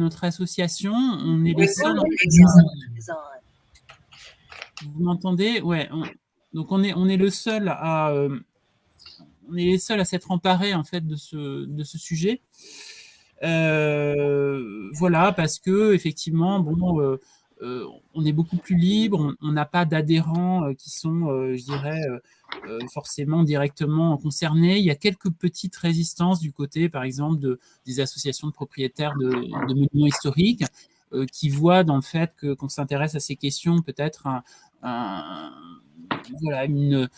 notre association, on est les seuls. Vous m'entendez? Ouais. Donc on est le seul à on est les seuls à s'être emparés en fait de ce sujet. Voilà, parce que effectivement, bon, on est beaucoup plus libre, on n'a pas d'adhérents qui sont, je dirais, forcément directement concernés. Il y a quelques petites résistances du côté, par exemple, des associations de propriétaires de monuments historiques qui voient dans le fait qu'on s'intéresse à ces questions peut-être voilà, une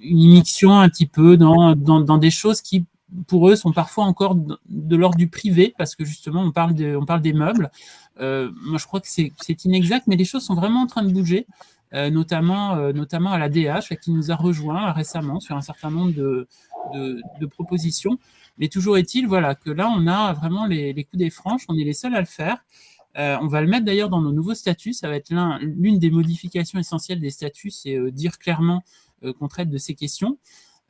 immixtion un petit peu dans des choses qui, pour eux, sont parfois encore de l'ordre du privé, parce que justement, on parle des meubles. Moi, je crois que c'est inexact, mais les choses sont vraiment en train de bouger, notamment à la DH, qui nous a rejoint récemment sur un certain nombre de propositions. Mais toujours est-il, voilà, que là, on a vraiment les coups des franches, on est les seuls à le faire. On va le mettre d'ailleurs dans nos nouveaux statuts, ça va être l'une des modifications essentielles des statuts, c'est dire clairement qu'on traite de ces questions.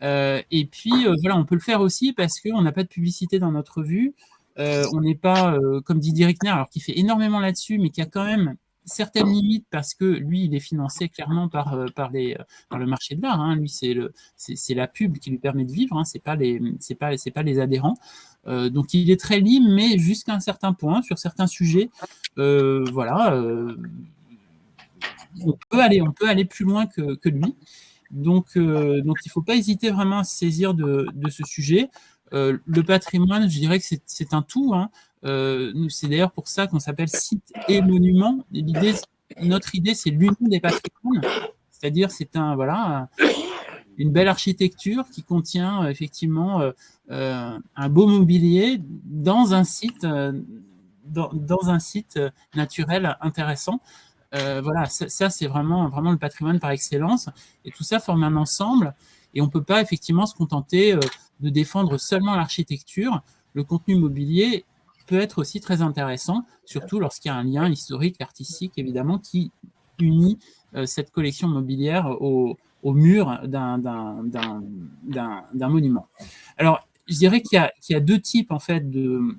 Et puis, voilà, on peut le faire aussi parce qu'on n'a pas de publicité dans notre revue. On n'est pas, comme Didier Rickner, alors qui fait énormément là-dessus, mais qui a quand même certaines limites parce que lui, il est financé clairement par le marché de l'art. Hein. Lui, c'est la pub qui lui permet de vivre. Hein. C'est pas les adhérents. Donc, il est très libre, mais jusqu'à un certain point, sur certains sujets, voilà, on peut aller plus loin que lui. Donc, il ne faut pas hésiter vraiment à se saisir de ce sujet. Le patrimoine, je dirais que c'est un tout. Hein. C'est d'ailleurs pour ça qu'on s'appelle site et monument. Notre idée, c'est l'union des patrimoines. C'est-à-dire, c'est une belle architecture qui contient effectivement un beau mobilier dans un site, naturel intéressant. Voilà, ça c'est vraiment le patrimoine par excellence. Et tout ça forme un ensemble. Et on ne peut pas effectivement se contenter de défendre seulement l'architecture. Le contenu mobilier peut être aussi très intéressant, surtout lorsqu'il y a un lien historique, artistique, évidemment, qui unit cette collection mobilière au mur d'un monument. Alors, je dirais qu'il y a deux types en fait de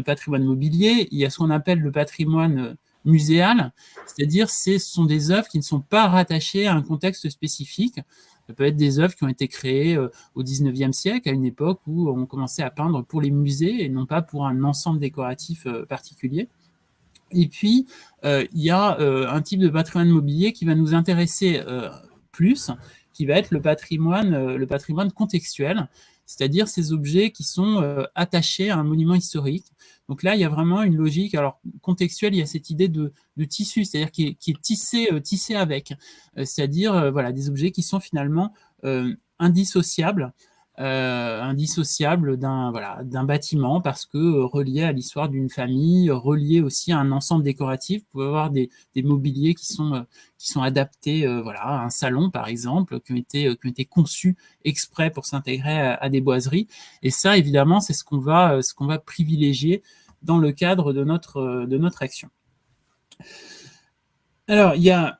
patrimoine mobilier. Il y a ce qu'on appelle le patrimoine muséal, c'est-à-dire ce sont des œuvres qui ne sont pas rattachées à un contexte spécifique. Ça peut être des œuvres qui ont été créées au XIXe siècle, à une époque où on commençait à peindre pour les musées et non pas pour un ensemble décoratif particulier. Et puis, il y a un type de patrimoine mobilier qui va nous intéresser plus, qui va être le patrimoine contextuel, c'est-à-dire ces objets qui sont attachés à un monument historique. Donc là, il y a vraiment une logique. Alors, contextuelle, il y a cette idée de tissu, c'est-à-dire qui est tissé avec. C'est-à-dire, voilà, des objets qui sont finalement indissociables d'un bâtiment parce que relié à l'histoire d'une famille, relié aussi à un ensemble décoratif. Vous pouvez avoir des mobiliers qui sont adaptés voilà, à un salon, par exemple, qui ont été conçus exprès pour s'intégrer à des boiseries. Et ça, évidemment, c'est ce qu'on va privilégier dans le cadre de notre action. Alors, il y a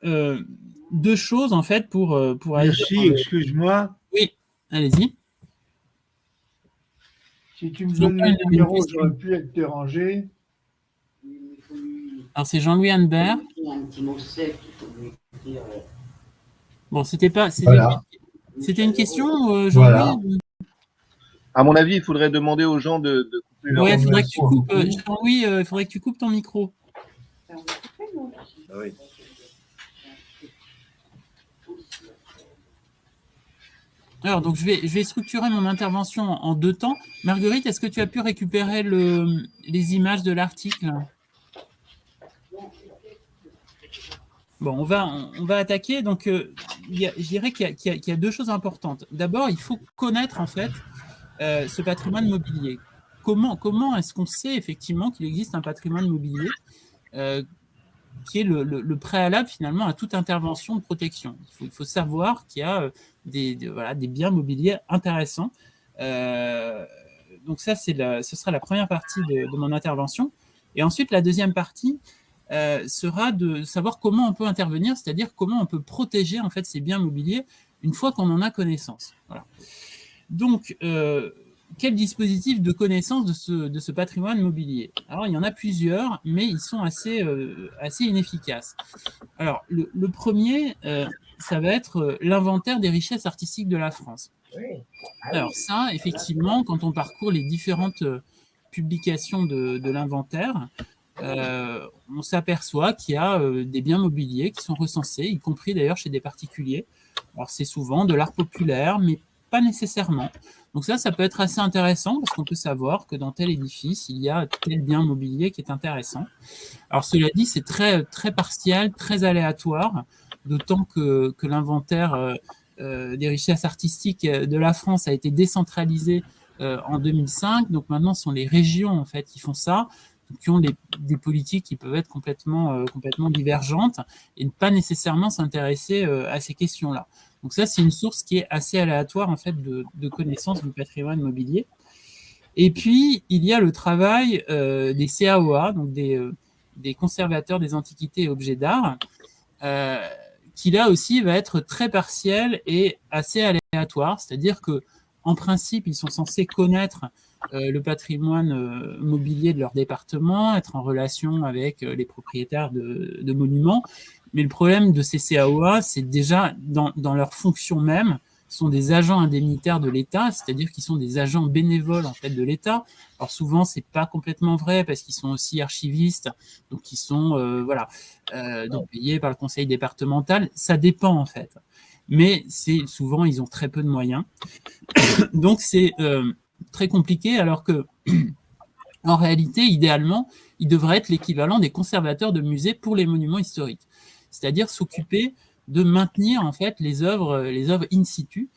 deux choses, en fait, pour Merci, excuse-moi. Oui, allez-y. Si tu me donnes le numéro, j'aurais pu être dérangé. Alors, c'est Jean-Louis Hanbert. Bon, c'était une question, Jean-Louis voilà. À mon avis, il faudrait demander aux gens de couper leur... Ouais, il faudrait que tu coupes, Jean-Louis, il faudrait que tu coupes ton micro. Ah oui. Alors, donc, je vais structurer mon intervention en deux temps. Marguerite, est-ce que tu as pu récupérer les images de l'article ? Bon, on va attaquer. Donc, je dirais qu'il y a deux choses importantes. D'abord, il faut connaître, en fait, ce patrimoine mobilier. Comment est-ce qu'on sait, effectivement, qu'il existe un patrimoine mobilier qui est le préalable, finalement, à toute intervention de protection. Il faut savoir qu'il y a des biens mobiliers intéressants. Donc ça, ce sera la première partie de mon intervention. Et ensuite, la deuxième partie sera de savoir comment on peut intervenir, c'est-à-dire comment on peut protéger en fait ces biens mobiliers une fois qu'on en a connaissance. Voilà. Donc, quel dispositif de connaissance de ce patrimoine mobilier? Alors, il y en a plusieurs, mais ils sont assez inefficaces. Alors, le premier, ça va être l'inventaire des richesses artistiques de la France. Alors ça, effectivement, quand on parcourt les différentes publications de l'inventaire, on s'aperçoit qu'il y a des biens mobiliers qui sont recensés, y compris d'ailleurs chez des particuliers. Alors c'est souvent de l'art populaire, mais pas nécessairement. Donc ça peut être assez intéressant parce qu'on peut savoir que dans tel édifice, il y a tel bien mobilier qui est intéressant. Alors cela dit, c'est très, très partiel, très aléatoire, d'autant que l'inventaire des richesses artistiques de la France a été décentralisé en 2005. Donc maintenant, ce sont les régions en fait qui font ça, qui ont des politiques qui peuvent être complètement divergentes et ne pas nécessairement s'intéresser à ces questions-là. Donc ça, c'est une source qui est assez aléatoire en fait de connaissance du patrimoine mobilier. Et puis, il y a le travail des CAOA, donc des conservateurs des antiquités et objets d'art, qui là aussi va être très partiel et assez aléatoire, c'est-à-dire que en principe, ils sont censés connaître le patrimoine mobilier de leur département, être en relation avec les propriétaires de monuments. Mais le problème de ces CAOA, c'est déjà dans leur fonction même, sont des agents indemnitaires de l'État, c'est-à-dire qu'ils sont des agents bénévoles en fait de l'État. Alors souvent c'est pas complètement vrai parce qu'ils sont aussi archivistes, donc ils sont donc payés par le conseil départemental. Ça dépend en fait, mais c'est souvent ils ont très peu de moyens, donc c'est très compliqué. Alors que en réalité, idéalement, ils devraient être l'équivalent des conservateurs de musées pour les monuments historiques, c'est-à-dire s'occuper de maintenir en fait les œuvres in situ,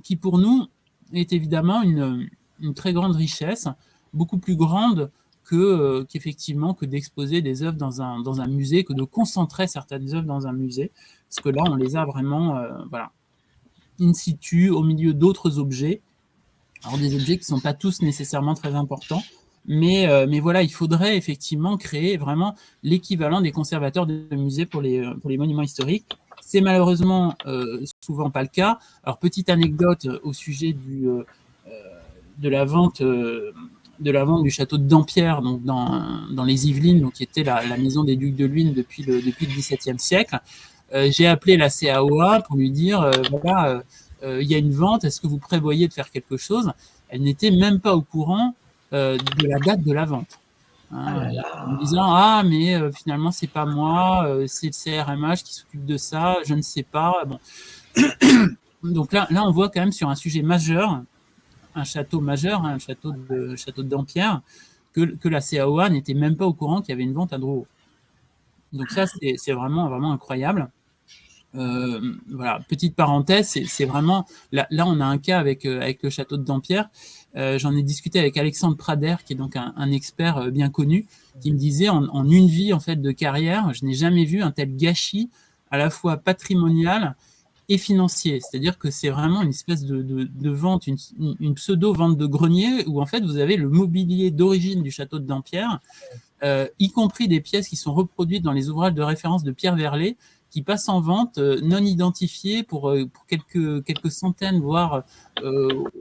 qui pour nous est évidemment une très grande richesse, beaucoup plus grande qu'effectivement que d'exposer des œuvres dans un musée, que de concentrer certaines œuvres dans un musée, parce que là on les a vraiment in situ, au milieu d'autres objets, alors des objets qui ne sont pas tous nécessairement très importants. Mais voilà, il faudrait effectivement créer vraiment l'équivalent des conservateurs de musées pour les monuments historiques. C'est malheureusement souvent pas le cas. Alors, petite anecdote au sujet de la vente du château de Dampierre, donc dans les Yvelines, donc qui était la maison des ducs de Luynes depuis le XVIIe siècle. J'ai appelé la CAOA pour lui dire il y a une vente, est-ce que vous prévoyez de faire quelque chose? Elle n'était même pas au courant de la date de la vente. En me disant mais finalement c'est pas moi, c'est le CRMH qui s'occupe de ça, je ne sais pas. Bon. Donc là on voit quand même sur un sujet majeur, un château majeur, un château de Dampierre, que la CAOA n'était même pas au courant qu'il y avait une vente à Drouot. Donc ça c'est vraiment incroyable. Voilà, petite parenthèse, c'est vraiment là on a un cas avec le château de Dampierre. J'en ai discuté avec Alexandre Prader, qui est donc un expert bien connu, qui me disait en une vie en fait de carrière, je n'ai jamais vu un tel gâchis à la fois patrimonial et financier. C'est-à-dire que c'est vraiment une espèce de vente, une pseudo-vente de grenier, où en fait vous avez le mobilier d'origine du château de Dampierre, y compris des pièces qui sont reproduites dans les ouvrages de référence de Pierre Verlet, qui passent en vente non identifiées pour quelques centaines, voire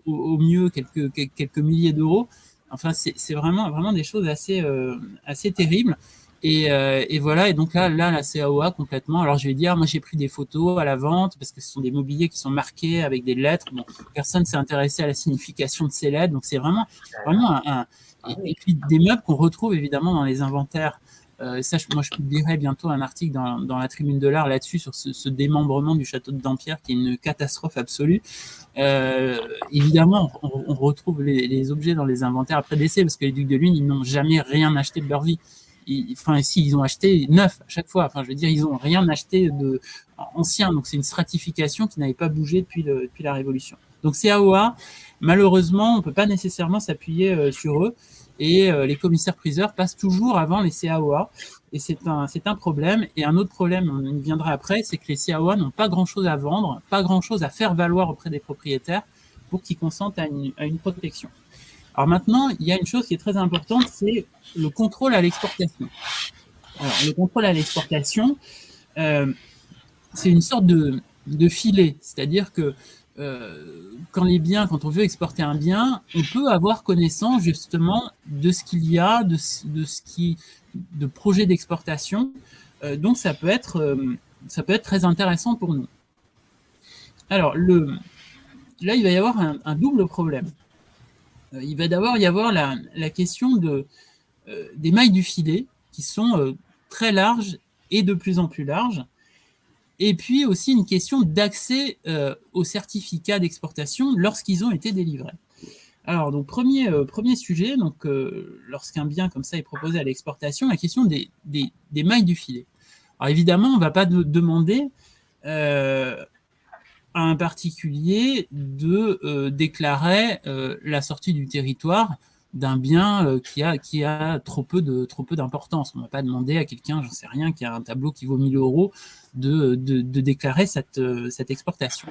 au mieux quelques milliers d'euros. Enfin, c'est vraiment des choses assez terribles. Et voilà, et donc là, la CAOA complètement. Alors je vais dire, moi j'ai pris des photos à la vente parce que ce sont des mobiliers qui sont marqués avec des lettres. Bon, personne s'est intéressé à la signification de ces lettres, donc c'est vraiment et puis des meubles qu'on retrouve évidemment dans les inventaires. Ça, moi, je publierai bientôt un article dans la Tribune de l'Art là-dessus, sur ce démembrement du château de Dampierre, qui est une catastrophe absolue. Évidemment, on retrouve les objets dans les inventaires après décès, parce que les ducs de Luynes, ils n'ont jamais rien acheté de leur vie. Ils ont acheté neuf à chaque fois. Enfin, je veux dire, ils n'ont rien acheté ancien. Donc, c'est une stratification qui n'avait pas bougé depuis la Révolution. Donc, CAOA, malheureusement, on ne peut pas nécessairement s'appuyer sur eux. Et les commissaires-priseurs passent toujours avant les CAOA. Et c'est un problème. Et un autre problème, on y viendra après, c'est que les CAOA n'ont pas grand-chose à vendre, pas grand-chose à faire valoir auprès des propriétaires pour qu'ils consentent à une protection. Alors maintenant, il y a une chose qui est très importante, c'est le contrôle à l'exportation. Alors, le contrôle à l'exportation, c'est une sorte de filet, c'est-à-dire que quand on veut exporter un bien, on peut avoir connaissance justement de ce qu'il y a, de projets d'exportation. Donc ça peut être très intéressant pour nous. Alors là, il va y avoir un double problème. Il va d'abord y avoir la question des mailles du filet qui sont très larges et de plus en plus larges. Et puis aussi une question d'accès aux certificats d'exportation lorsqu'ils ont été délivrés. Alors, donc, premier sujet, donc, lorsqu'un bien comme ça est proposé à l'exportation, la question des mailles du filet. Alors, évidemment, on ne va pas demander à un particulier de déclarer la sortie du territoire d'un bien qui a trop peu d'importance. On ne va pas demander à quelqu'un, j'en sais rien, qui a un tableau qui vaut 1 000 € de déclarer cette exportation.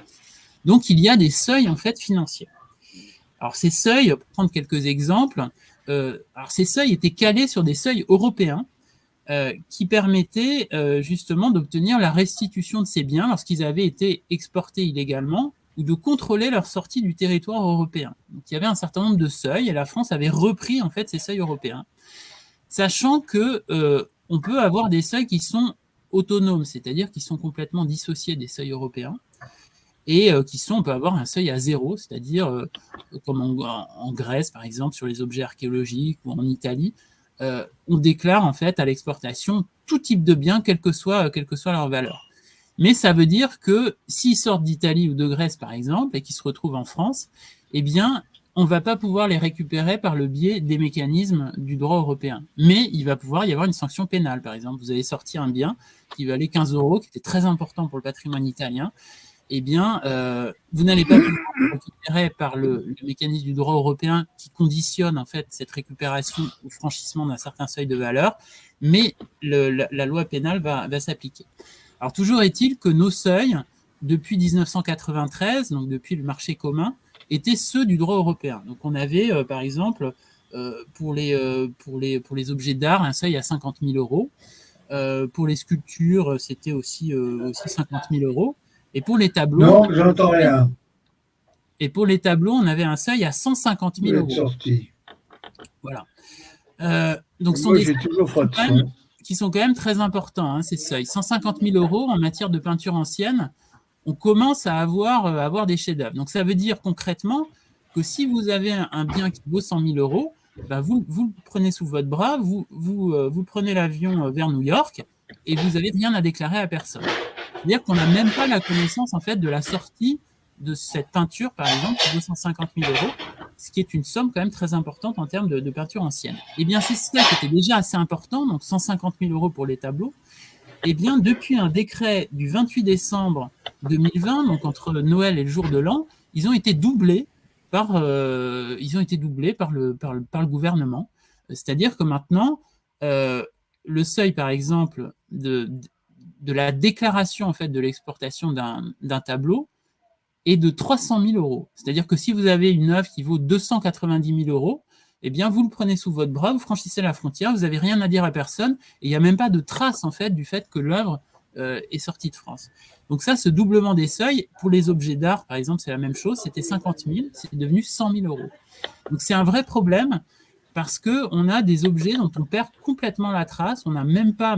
Donc, il y a des seuils en fait financiers. Alors, ces seuils, pour prendre quelques exemples, ces seuils étaient calés sur des seuils européens qui permettaient justement d'obtenir la restitution de ces biens lorsqu'ils avaient été exportés illégalement ou de contrôler leur sortie du territoire européen. Donc, il y avait un certain nombre de seuils et la France avait repris en fait ces seuils européens, sachant que on peut avoir des seuils qui sont autonomes, c'est-à-dire qui sont complètement dissociés des seuils européens et on peut avoir un seuil à 0, c'est-à-dire comme en Grèce par exemple sur les objets archéologiques ou en Italie, on déclare en fait à l'exportation tout type de biens, quelle que soit leur valeur. Mais ça veut dire que s'ils sortent d'Italie ou de Grèce, par exemple, et qu'ils se retrouvent en France, eh bien, on ne va pas pouvoir les récupérer par le biais des mécanismes du droit européen. Mais il va pouvoir y avoir une sanction pénale. Par exemple, vous avez sorti un bien qui valait 15 €, qui était très important pour le patrimoine italien. Eh bien, vous n'allez pas pouvoir le récupérer par le mécanisme du droit européen qui conditionne en fait cette récupération au franchissement d'un certain seuil de valeur, mais la loi pénale va s'appliquer. Alors, toujours est-il que nos seuils, depuis 1993, donc depuis le marché commun, étaient ceux du droit européen. Donc, on avait, par exemple, pour les objets d'art, un seuil à 50 000 €. Pour les sculptures, c'était aussi 50 000 €. Et pour les tableaux... Non, j'entends rien. Et pour les tableaux, on avait un seuil à 150 000 €. Sorti. Voilà. Donc, moi, j'ai toujours pas de son. Qui sont quand même très importants, hein, ces seuils. 150 000 € en matière de peinture ancienne, on commence à avoir des chefs-d'œuvre. Donc, ça veut dire concrètement que si vous avez un bien qui vaut 100 000 €, bah vous le prenez sous votre bras, vous prenez l'avion vers New York et vous n'avez rien à déclarer à personne. C'est-à-dire qu'on n'a même pas la connaissance en fait, de la sortie de cette peinture, par exemple, qui vaut 150 000 €, ce qui est une somme quand même très importante en termes de peinture ancienne. Eh bien, c'est cela qui était déjà assez important, donc 150 000 € pour les tableaux. Eh bien, depuis un décret du 28 décembre 2020, donc entre Noël et le jour de l'an, ils ont été doublés par le gouvernement. C'est-à-dire que maintenant, le seuil, par exemple, de la déclaration en fait, de l'exportation d'un tableau est de 300 000 €. C'est-à-dire que si vous avez une œuvre qui vaut 290 000 €, eh bien, vous le prenez sous votre bras, vous franchissez la frontière, vous n'avez rien à dire à personne, et il n'y a même pas de trace en fait, du fait que l'œuvre est sortie de France. Donc ça, ce doublement des seuils, pour les objets d'art, par exemple, c'est la même chose, c'était 50 000, c'est devenu 100 000 €. Donc c'est un vrai problème, parce qu'on a des objets dont on perd complètement la trace, on n'a même pas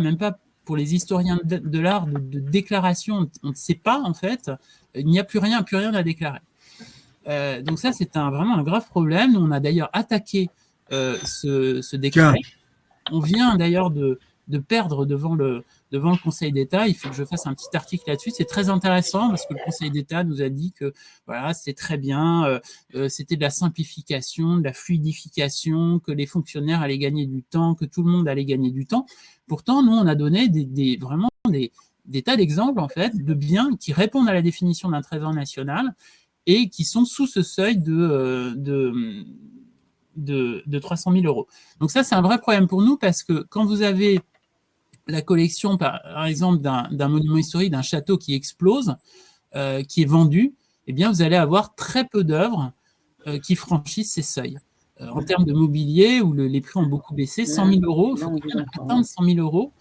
pour les historiens de l'art de déclaration, on ne sait pas en fait, il n'y a plus rien à déclarer. Donc ça, c'est vraiment un grave problème. Nous, on a d'ailleurs attaqué ce décret. On vient d'ailleurs de perdre devant le Conseil d'État. Il faut que je fasse un petit article là-dessus. C'est très intéressant parce que le Conseil d'État nous a dit que voilà, c'était très bien, c'était de la simplification, de la fluidification, que les fonctionnaires allaient gagner du temps, que tout le monde allait gagner du temps. Pourtant, nous, on a donné vraiment des tas d'exemples en fait, de biens qui répondent à la définition d'un trésor national et qui sont sous ce seuil de 300 000 €. Donc ça, c'est un vrai problème pour nous parce que quand vous avez la collection, par exemple, d'un monument historique, d'un château qui explose, qui est vendu, eh bien, vous allez avoir très peu d'œuvres qui franchissent ces seuils. en termes de mobilier, où les prix ont beaucoup baissé, 100 000 €, il faut quand même atteindre 100 000 €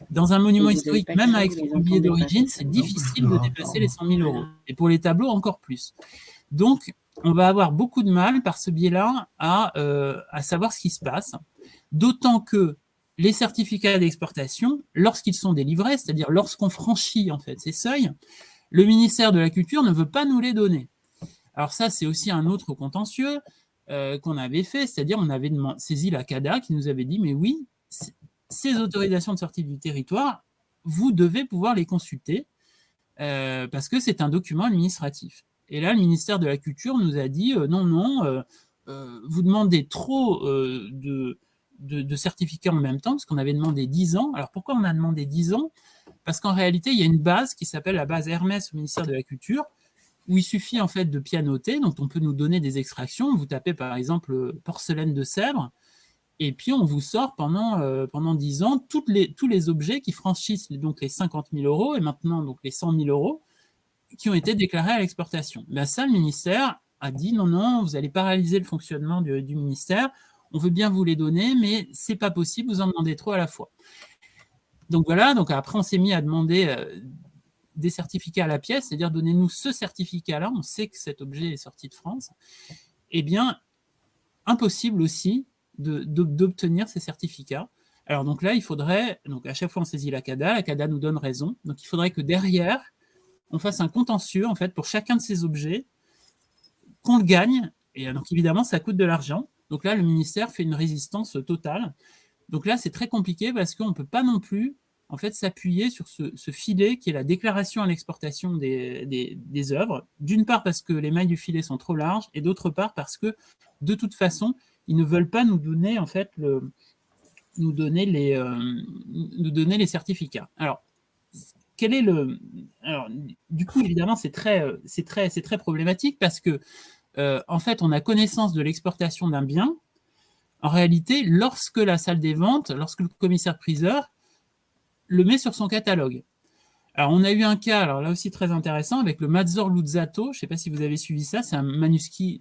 dans un monument historique, même avec son mobilier d'origine, c'est difficile de dépasser les 100 000 €. Et pour les tableaux, encore plus. Donc, on va avoir beaucoup de mal par ce biais-là à savoir ce qui se passe, d'autant que les certificats d'exportation, lorsqu'ils sont délivrés, c'est-à-dire lorsqu'on franchit en fait ces seuils, le ministère de la Culture ne veut pas nous les donner. Alors ça, c'est aussi un autre contentieux qu'on avait fait, c'est-à-dire on avait saisi la CADA qui nous avait dit, mais oui, ces autorisations de sortie du territoire, vous devez pouvoir les consulter parce que c'est un document administratif. Et là, le ministère de la Culture nous a dit non, vous demandez trop de certificats en même temps, parce qu'on avait demandé 10 ans. Alors pourquoi on a demandé 10 ans? Parce qu'en réalité, il y a une base qui s'appelle la base Hermès au ministère de la Culture, où il suffit en fait de pianoter, donc on peut nous donner des extractions. Vous tapez par exemple porcelaine de Sèvres, et puis on vous sort pendant 10 ans tous les objets qui franchissent donc les 50 000 € et maintenant donc les 100 000 € qui ont été déclarés à l'exportation. Ben ça, le ministère a dit non, vous allez paralyser le fonctionnement du ministère, on veut bien vous les donner, mais c'est pas possible, vous en demandez trop à la fois. Donc voilà, donc après on s'est mis à demander des certificats à la pièce, c'est-à-dire donnez-nous ce certificat-là, on sait que cet objet est sorti de France. Eh bien, impossible aussi d'obtenir ces certificats. Alors donc là, il faudrait, donc à chaque fois on saisit la CADA nous donne raison, donc il faudrait que derrière, on fasse un contentieux en fait pour chacun de ces objets, qu'on le gagne, et donc évidemment ça coûte de l'argent. Donc là, le ministère fait une résistance totale. Donc là, c'est très compliqué parce qu'on ne peut pas non plus en fait s'appuyer sur ce filet qui est la déclaration à l'exportation des œuvres. D'une part parce que les mailles du filet sont trop larges, et d'autre part parce que de toute façon, ils ne veulent pas nous donner en fait nous donner les certificats. Alors, quel est alors, du coup, évidemment, c'est très problématique parce que en fait, on a connaissance de l'exportation d'un bien. En réalité, lorsque la salle des ventes, lorsque le commissaire-priseur le met sur son catalogue. Alors, on a eu un cas, alors là aussi très intéressant, avec le Mazor Luzzatto. Je ne sais pas si vous avez suivi ça. C'est un manuscrit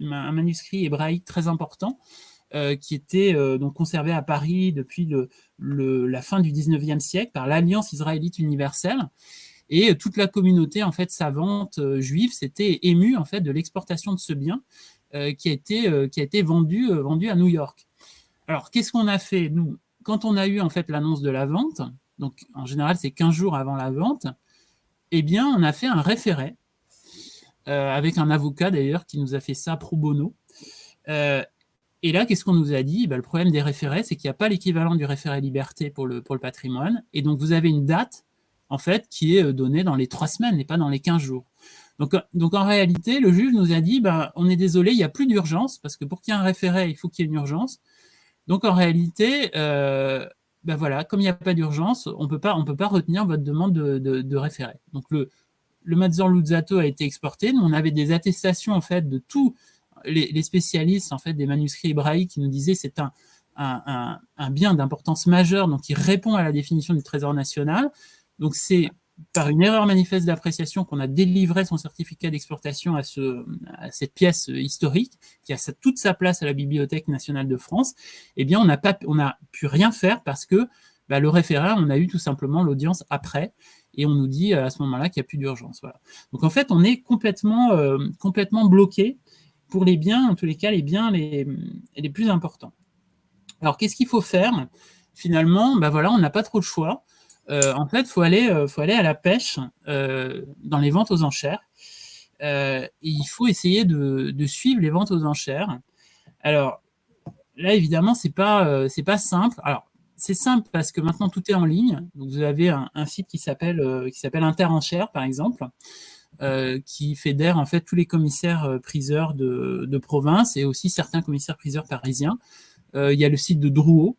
hébraïque très important qui était donc conservé à Paris depuis la fin du 19e siècle par l'Alliance israélite universelle. Et toute la communauté en fait savante juive s'était émue en fait de l'exportation de ce bien qui a été vendu à New York. Alors, qu'est-ce qu'on a fait, nous, quand on a eu en fait l'annonce de la vente, donc en général c'est 15 jours avant la vente, eh bien on a fait un référé, avec un avocat d'ailleurs qui nous a fait ça pro bono. Et là, qu'est-ce qu'on nous a dit? Le problème des référés, c'est qu'il n'y a pas l'équivalent du référé liberté pour le patrimoine, et donc vous avez une date en fait qui est donnée dans les 3 semaines et pas dans les 15 jours. Donc en réalité, le juge nous a dit on est désolé, il n'y a plus d'urgence, parce que pour qu'il y ait un référé, il faut qu'il y ait une urgence. Donc en réalité, voilà, comme il n'y a pas d'urgence, on peut pas retenir votre demande de référé. Donc le Mazor Luzzatto a été exporté. Nous, on avait des attestations en fait de tous les spécialistes en fait des manuscrits hébraïques qui nous disaient c'est un bien d'importance majeure, donc il répond à la définition du Trésor national. Donc c'est par une erreur manifeste d'appréciation qu'on a délivré son certificat d'exportation à cette pièce historique qui a toute sa place à la Bibliothèque nationale de France. Eh bien, on n'a pu rien faire parce que le référé, on a eu tout simplement l'audience après, et on nous dit à ce moment-là qu'il n'y a plus d'urgence. Voilà. Donc en fait, on est complètement bloqué pour les biens, en tous les cas, les biens les plus importants. Alors, qu'est-ce qu'il faut faire? Finalement, voilà, on n'a pas trop de choix. En fait, il faut aller à la pêche dans les ventes aux enchères. Et il faut essayer de suivre les ventes aux enchères. Alors, là, évidemment, c'est pas simple. Alors, c'est simple parce que maintenant, tout est en ligne. Donc, vous avez un site qui s'appelle Interenchères, par exemple, qui fédère en fait tous les commissaires priseurs de province et aussi certains commissaires priseurs parisiens. Il y a le site de Drouot,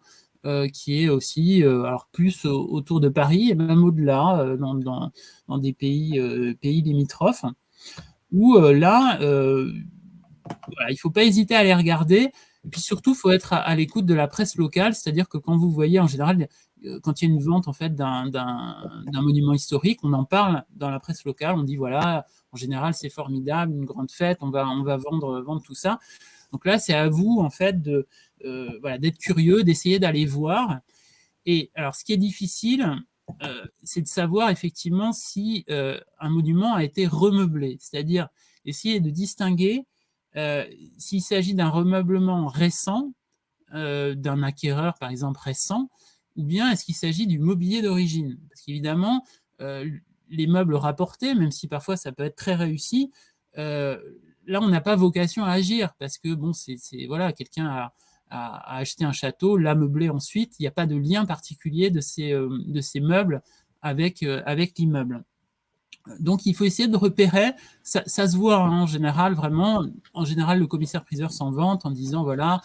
qui est aussi alors plus autour de Paris et même au-delà, dans des pays limitrophes, où là, voilà, il ne faut pas hésiter à les regarder. Et puis surtout, il faut être à l'écoute de la presse locale, c'est-à-dire que quand vous voyez, en général, quand il y a une vente en fait, d'un monument historique, on en parle dans la presse locale, on dit voilà, en général, c'est formidable, une grande fête, on va vendre tout ça. Donc là, c'est à vous, en fait, d'être curieux, d'essayer d'aller voir. Et alors, ce qui est difficile, c'est de savoir effectivement si un monument a été remeublé, c'est-à-dire essayer de distinguer s'il s'agit d'un remeublement récent, d'un acquéreur par exemple récent, ou bien est-ce qu'il s'agit du mobilier d'origine. Parce qu'évidemment, les meubles rapportés, même si parfois ça peut être très réussi, là on n'a pas vocation à agir, parce que bon, voilà, quelqu'un a acheté un château, l'a meublé ensuite, il n'y a pas de lien particulier de ces meubles avec l'immeuble. Donc, il faut essayer de repérer, ça se voit en général, vraiment, en général, le commissaire-priseur s'en vante en disant, voilà,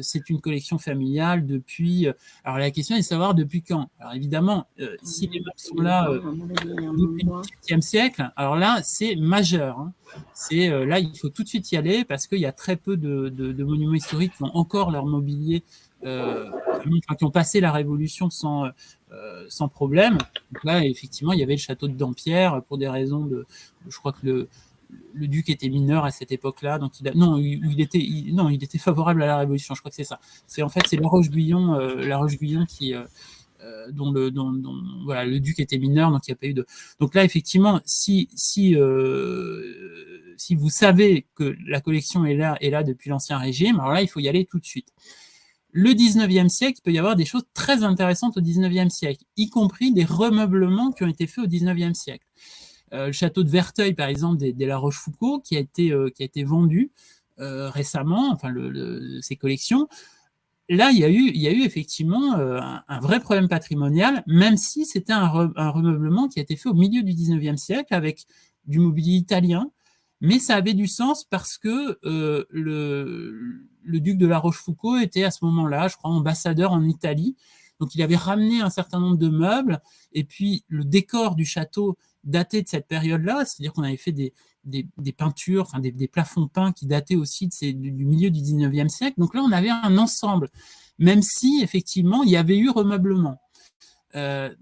c'est une collection familiale depuis... alors, la question est de savoir depuis quand. Alors, évidemment, si les meubles sont là depuis le XVIIIe siècle, alors là, c'est majeur. Hein. Là, il faut tout de suite y aller parce qu'il y a très peu de monuments historiques qui ont encore leur mobilier, qui ont passé la Révolution sans problème. Donc là, effectivement, il y avait le château de Dampierre pour des raisons je crois que le duc était mineur à cette époque-là, donc il était favorable à la Révolution. Je crois que c'est ça. En fait, c'est La Roche-Guyon qui dont voilà, le duc était mineur, donc il n'y a pas eu de. Donc là, effectivement, si vous savez que la collection est là depuis l'Ancien Régime, alors là, il faut y aller tout de suite. Le 19e siècle, il peut y avoir des choses très intéressantes au 19e siècle, y compris des remeublements qui ont été faits au 19e siècle. Le château de Verteuil, par exemple, des La Rochefoucauld, qui a été vendu récemment, enfin ses collections. Là, il y a eu effectivement un vrai problème patrimonial, même si c'était un remeublement qui a été fait au milieu du 19e siècle avec du mobilier italien, mais ça avait du sens parce que le duc de La Rochefoucauld était à ce moment-là, je crois, ambassadeur en Italie. Donc, il avait ramené un certain nombre de meubles, et puis le décor du château datait de cette période-là, c'est-à-dire qu'on avait fait des peintures, enfin des plafonds peints qui dataient aussi du milieu du 19e siècle. Donc là, on avait un ensemble, même si, effectivement, il y avait eu remeublement.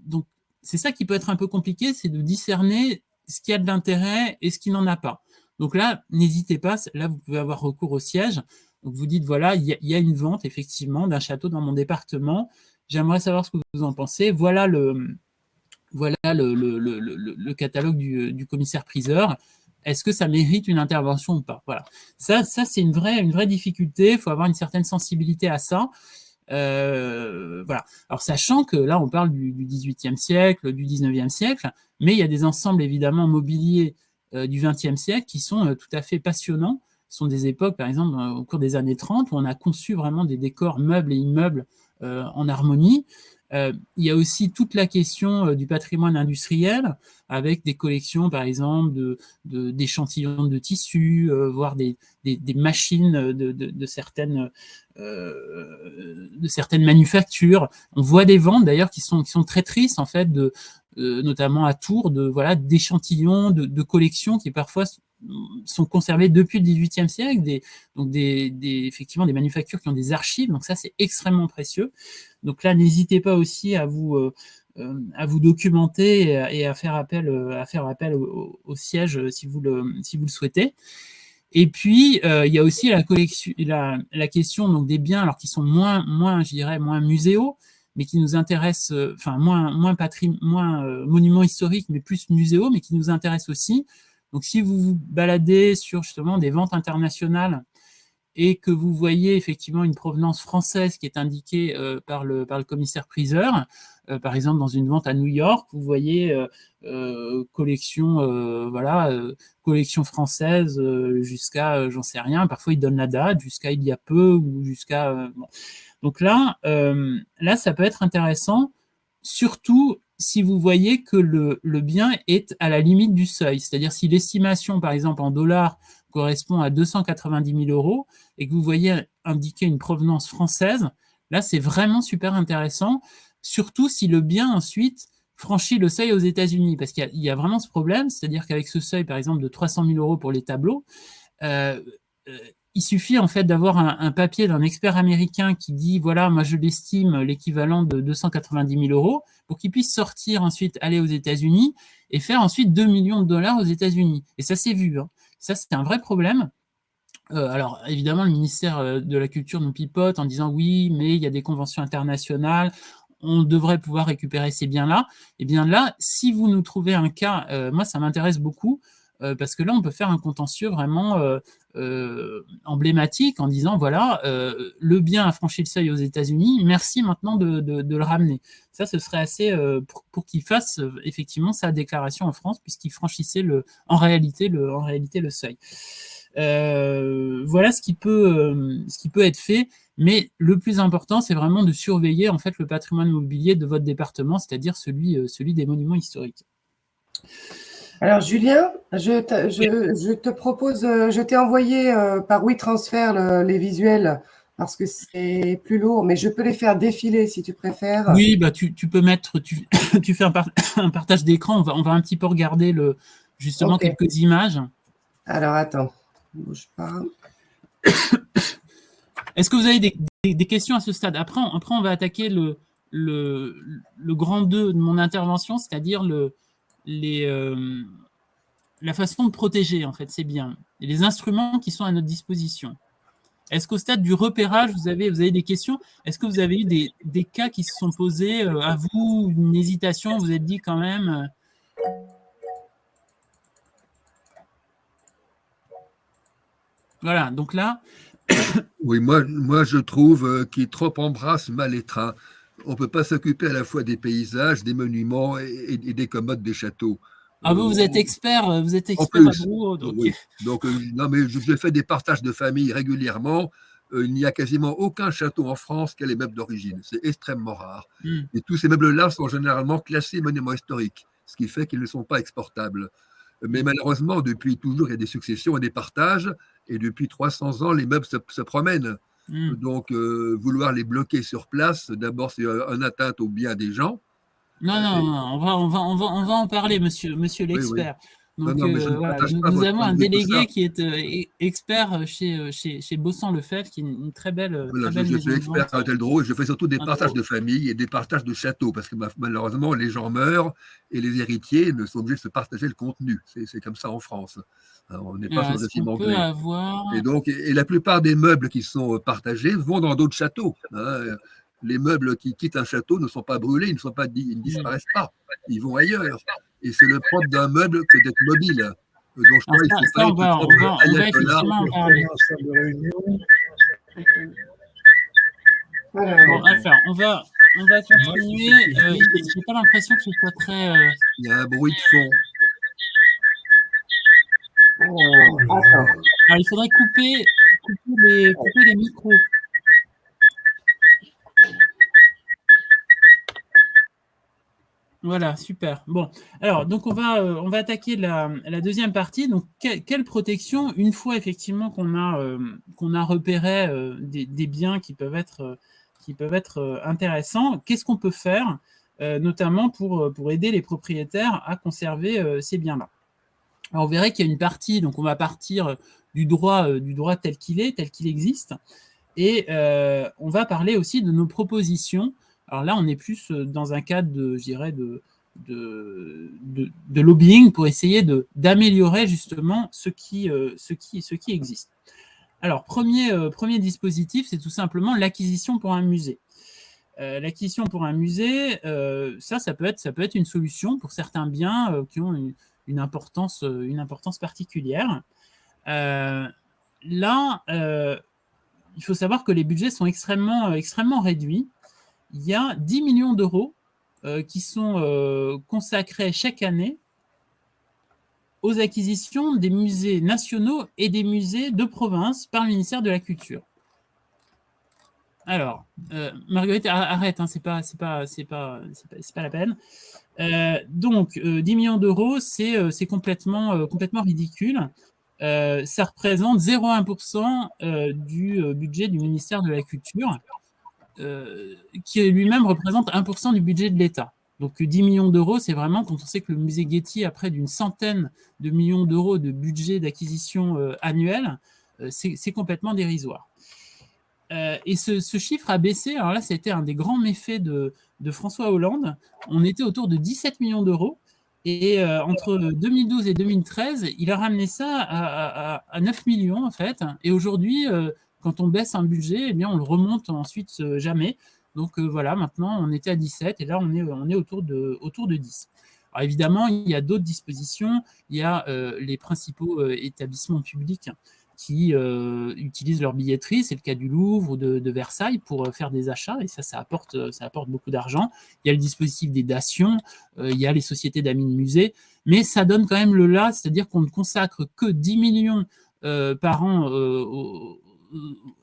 Donc, c'est ça qui peut être un peu compliqué, c'est de discerner ce qui a de l'intérêt et ce qui n'en a pas. Donc là, n'hésitez pas, là, vous pouvez avoir recours au siège. Donc, vous dites, voilà, il y a une vente, effectivement, d'un château dans mon département. J'aimerais savoir ce que vous en pensez. Voilà le catalogue du commissaire-priseur. Est-ce que ça mérite une intervention ou pas? Voilà. Ça c'est une vraie difficulté. Il faut avoir une certaine sensibilité à ça. Voilà. Alors, sachant que là, on parle du XVIIIe siècle, du XIXe siècle, mais il y a des ensembles, évidemment, mobiliers du XXe siècle qui sont tout à fait passionnants. Ce sont des époques, par exemple, au cours des années 30, où on a conçu vraiment des décors meubles et immeubles en harmonie. Il y a aussi toute la question du patrimoine industriel, avec des collections, par exemple, d'échantillons de tissus, voire des machines de certaines manufactures. On voit des ventes, d'ailleurs, qui sont très tristes, en fait, notamment à Tours, d'échantillons, de collections qui parfois sont conservées depuis le XVIIIe siècle, effectivement des manufactures qui ont des archives, donc ça c'est extrêmement précieux. Donc là, n'hésitez pas aussi à vous documenter et à faire appel au siège si vous le souhaitez. Et puis, il y a aussi la question donc, des biens, alors qui sont moins je dirais, moins muséaux, mais qui nous intéressent, enfin, moins monuments historiques, mais plus muséaux, mais qui nous intéressent aussi. Donc, si vous vous baladez sur justement des ventes internationales et que vous voyez effectivement une provenance française qui est indiquée par le commissaire-priseur, par exemple dans une vente à New York, vous voyez collection française jusqu'à, j'en sais rien, parfois ils donnent la date, jusqu'à il y a peu, ou jusqu'à... Bon. Donc là, ça peut être intéressant, surtout si vous voyez que le bien est à la limite du seuil. C'est-à-dire si l'estimation, par exemple, en dollars correspond à 290 000 euros et que vous voyez indiquer une provenance française, là, c'est vraiment super intéressant, surtout si le bien, ensuite, franchit le seuil aux États-Unis. Parce qu'il y a vraiment ce problème, c'est-à-dire qu'avec ce seuil, par exemple, de 300 000 euros pour les tableaux, il suffit en fait d'avoir un papier d'un expert américain qui dit voilà, moi je l'estime l'équivalent de 290 000 euros pour qu'il puisse sortir ensuite, aller aux États-Unis et faire ensuite 2 millions de dollars aux États-Unis. Et ça s'est vu. Hein. Ça, c'est un vrai problème. Alors, évidemment, le ministère de la Culture nous pipote en disant oui, mais il y a des conventions internationales, on devrait pouvoir récupérer ces biens-là. Et bien là, si vous nous trouvez un cas, moi, ça m'intéresse beaucoup, parce que là, on peut faire un contentieux vraiment emblématique en disant voilà, le bien a franchi le seuil aux États-Unis, merci maintenant de le ramener. Ça, ce serait assez pour qu'il fasse effectivement sa déclaration en France, puisqu'il franchissait en réalité le seuil. Voilà ce qui peut être fait, mais le plus important, c'est vraiment de surveiller en fait le patrimoine immobilier de votre département, c'est-à-dire celui des monuments historiques. Alors Julien, je te propose, je t'ai envoyé par WeTransfer les visuels parce que c'est plus lourd, mais je peux les faire défiler si tu préfères. Oui, bah tu peux mettre, tu fais un partage d'écran, on va un petit peu regarder justement quelques images. Alors attends, bouge pas. Est-ce que vous avez des questions à ce stade? Après, on va attaquer le grand 2 de mon intervention, c'est-à-dire la façon de protéger en fait ces biens et les instruments qui sont à notre disposition. Est-ce qu'au stade du repérage, vous avez des questions? Est-ce que vous avez eu des cas qui se sont posés à vous, une hésitation, vous êtes dit quand même Voilà, donc là... Oui, moi je trouve qu'il trop embrasse mal les trains. On ne peut pas s'occuper à la fois des paysages, des monuments et des commodes des châteaux. Ah, vous êtes expert à Drouot. Donc, oui. Donc non, mais je fais des partages de famille régulièrement. Il n'y a quasiment aucun château en France qui a les meubles d'origine. C'est extrêmement rare. Et tous ces meubles-là sont généralement classés monuments historiques, ce qui fait qu'ils ne sont pas exportables. Mais malheureusement, depuis toujours, il y a des successions et des partages. Et depuis 300 ans, les meubles se promènent. Donc, vouloir les bloquer sur place, d'abord, c'est une atteinte aux biens des gens. Non, on va en parler, monsieur l'expert. Oui. Donc, voilà, nous avons un délégué qui est expert chez Bossan-le-Fèvre, qui est une très belle je suis expert à Drouot et je fais surtout des partages de famille et des partages de châteaux, parce que malheureusement, les gens meurent et les héritiers ne sont obligés de se partager le contenu. C'est comme ça en France. Alors, on n'est pas sur le régime anglais. Et donc, la plupart des meubles qui sont partagés vont dans d'autres châteaux. Les meubles qui quittent un château ne sont pas brûlés, ils ne disparaissent pas, ils vont ailleurs. Et c'est le propre d'un meuble que d'être mobile. Donc, on va effectivement en parler. On va continuer. Je n'ai pas l'impression que ce soit très... Il y a un bruit de fond. Alors, il faudrait couper les micros. Voilà, super. Bon, alors, donc on va attaquer la deuxième partie. Donc, quelle protection, une fois effectivement qu'on a repéré des biens qui peuvent être intéressants, qu'est-ce qu'on peut faire, notamment pour aider les propriétaires à conserver ces biens-là? Alors, vous verrez qu'il y a une partie, donc on va partir du droit tel qu'il existe, et on va parler aussi de nos propositions. Alors là, on est plus dans un cadre de lobbying pour essayer d'améliorer justement ce qui existe. Alors, premier dispositif, c'est tout simplement l'acquisition pour un musée. L'acquisition pour un musée, ça peut être une solution pour certains biens qui ont une importance particulière. Là, il faut savoir que les budgets sont extrêmement réduits. Il y a 10 millions d'euros qui sont consacrés chaque année aux acquisitions des musées nationaux et des musées de province par le ministère de la Culture. Alors, Marguerite, arrête, c'est pas la peine. Donc, 10 millions d'euros, c'est complètement ridicule. Ça représente 0,1% du budget du ministère de la Culture, qui lui-même représente 1% du budget de l'État. Donc 10 millions d'euros, c'est vraiment, quand on sait que le musée Getty a près d'une centaine de millions d'euros de budget d'acquisition annuel, c'est complètement dérisoire. Et ce chiffre a baissé. Alors là, c'était un des grands méfaits de François Hollande. On était autour de 17 millions d'euros. Et entre 2012 et 2013, il a ramené ça à 9 millions, en fait. Et aujourd'hui, quand on baisse un budget, eh bien, on le remonte ensuite jamais. Donc voilà, maintenant, on était à 17 et là, on est autour de 10. Alors évidemment, il y a d'autres dispositions. Il y a les principaux établissements publics qui utilisent leur billetterie, c'est le cas du Louvre ou de Versailles, pour faire des achats, et ça apporte beaucoup d'argent. Il y a le dispositif des dations, il y a les sociétés d'amis de musée, mais ça donne quand même le là, c'est-à-dire qu'on ne consacre que 10 millions par an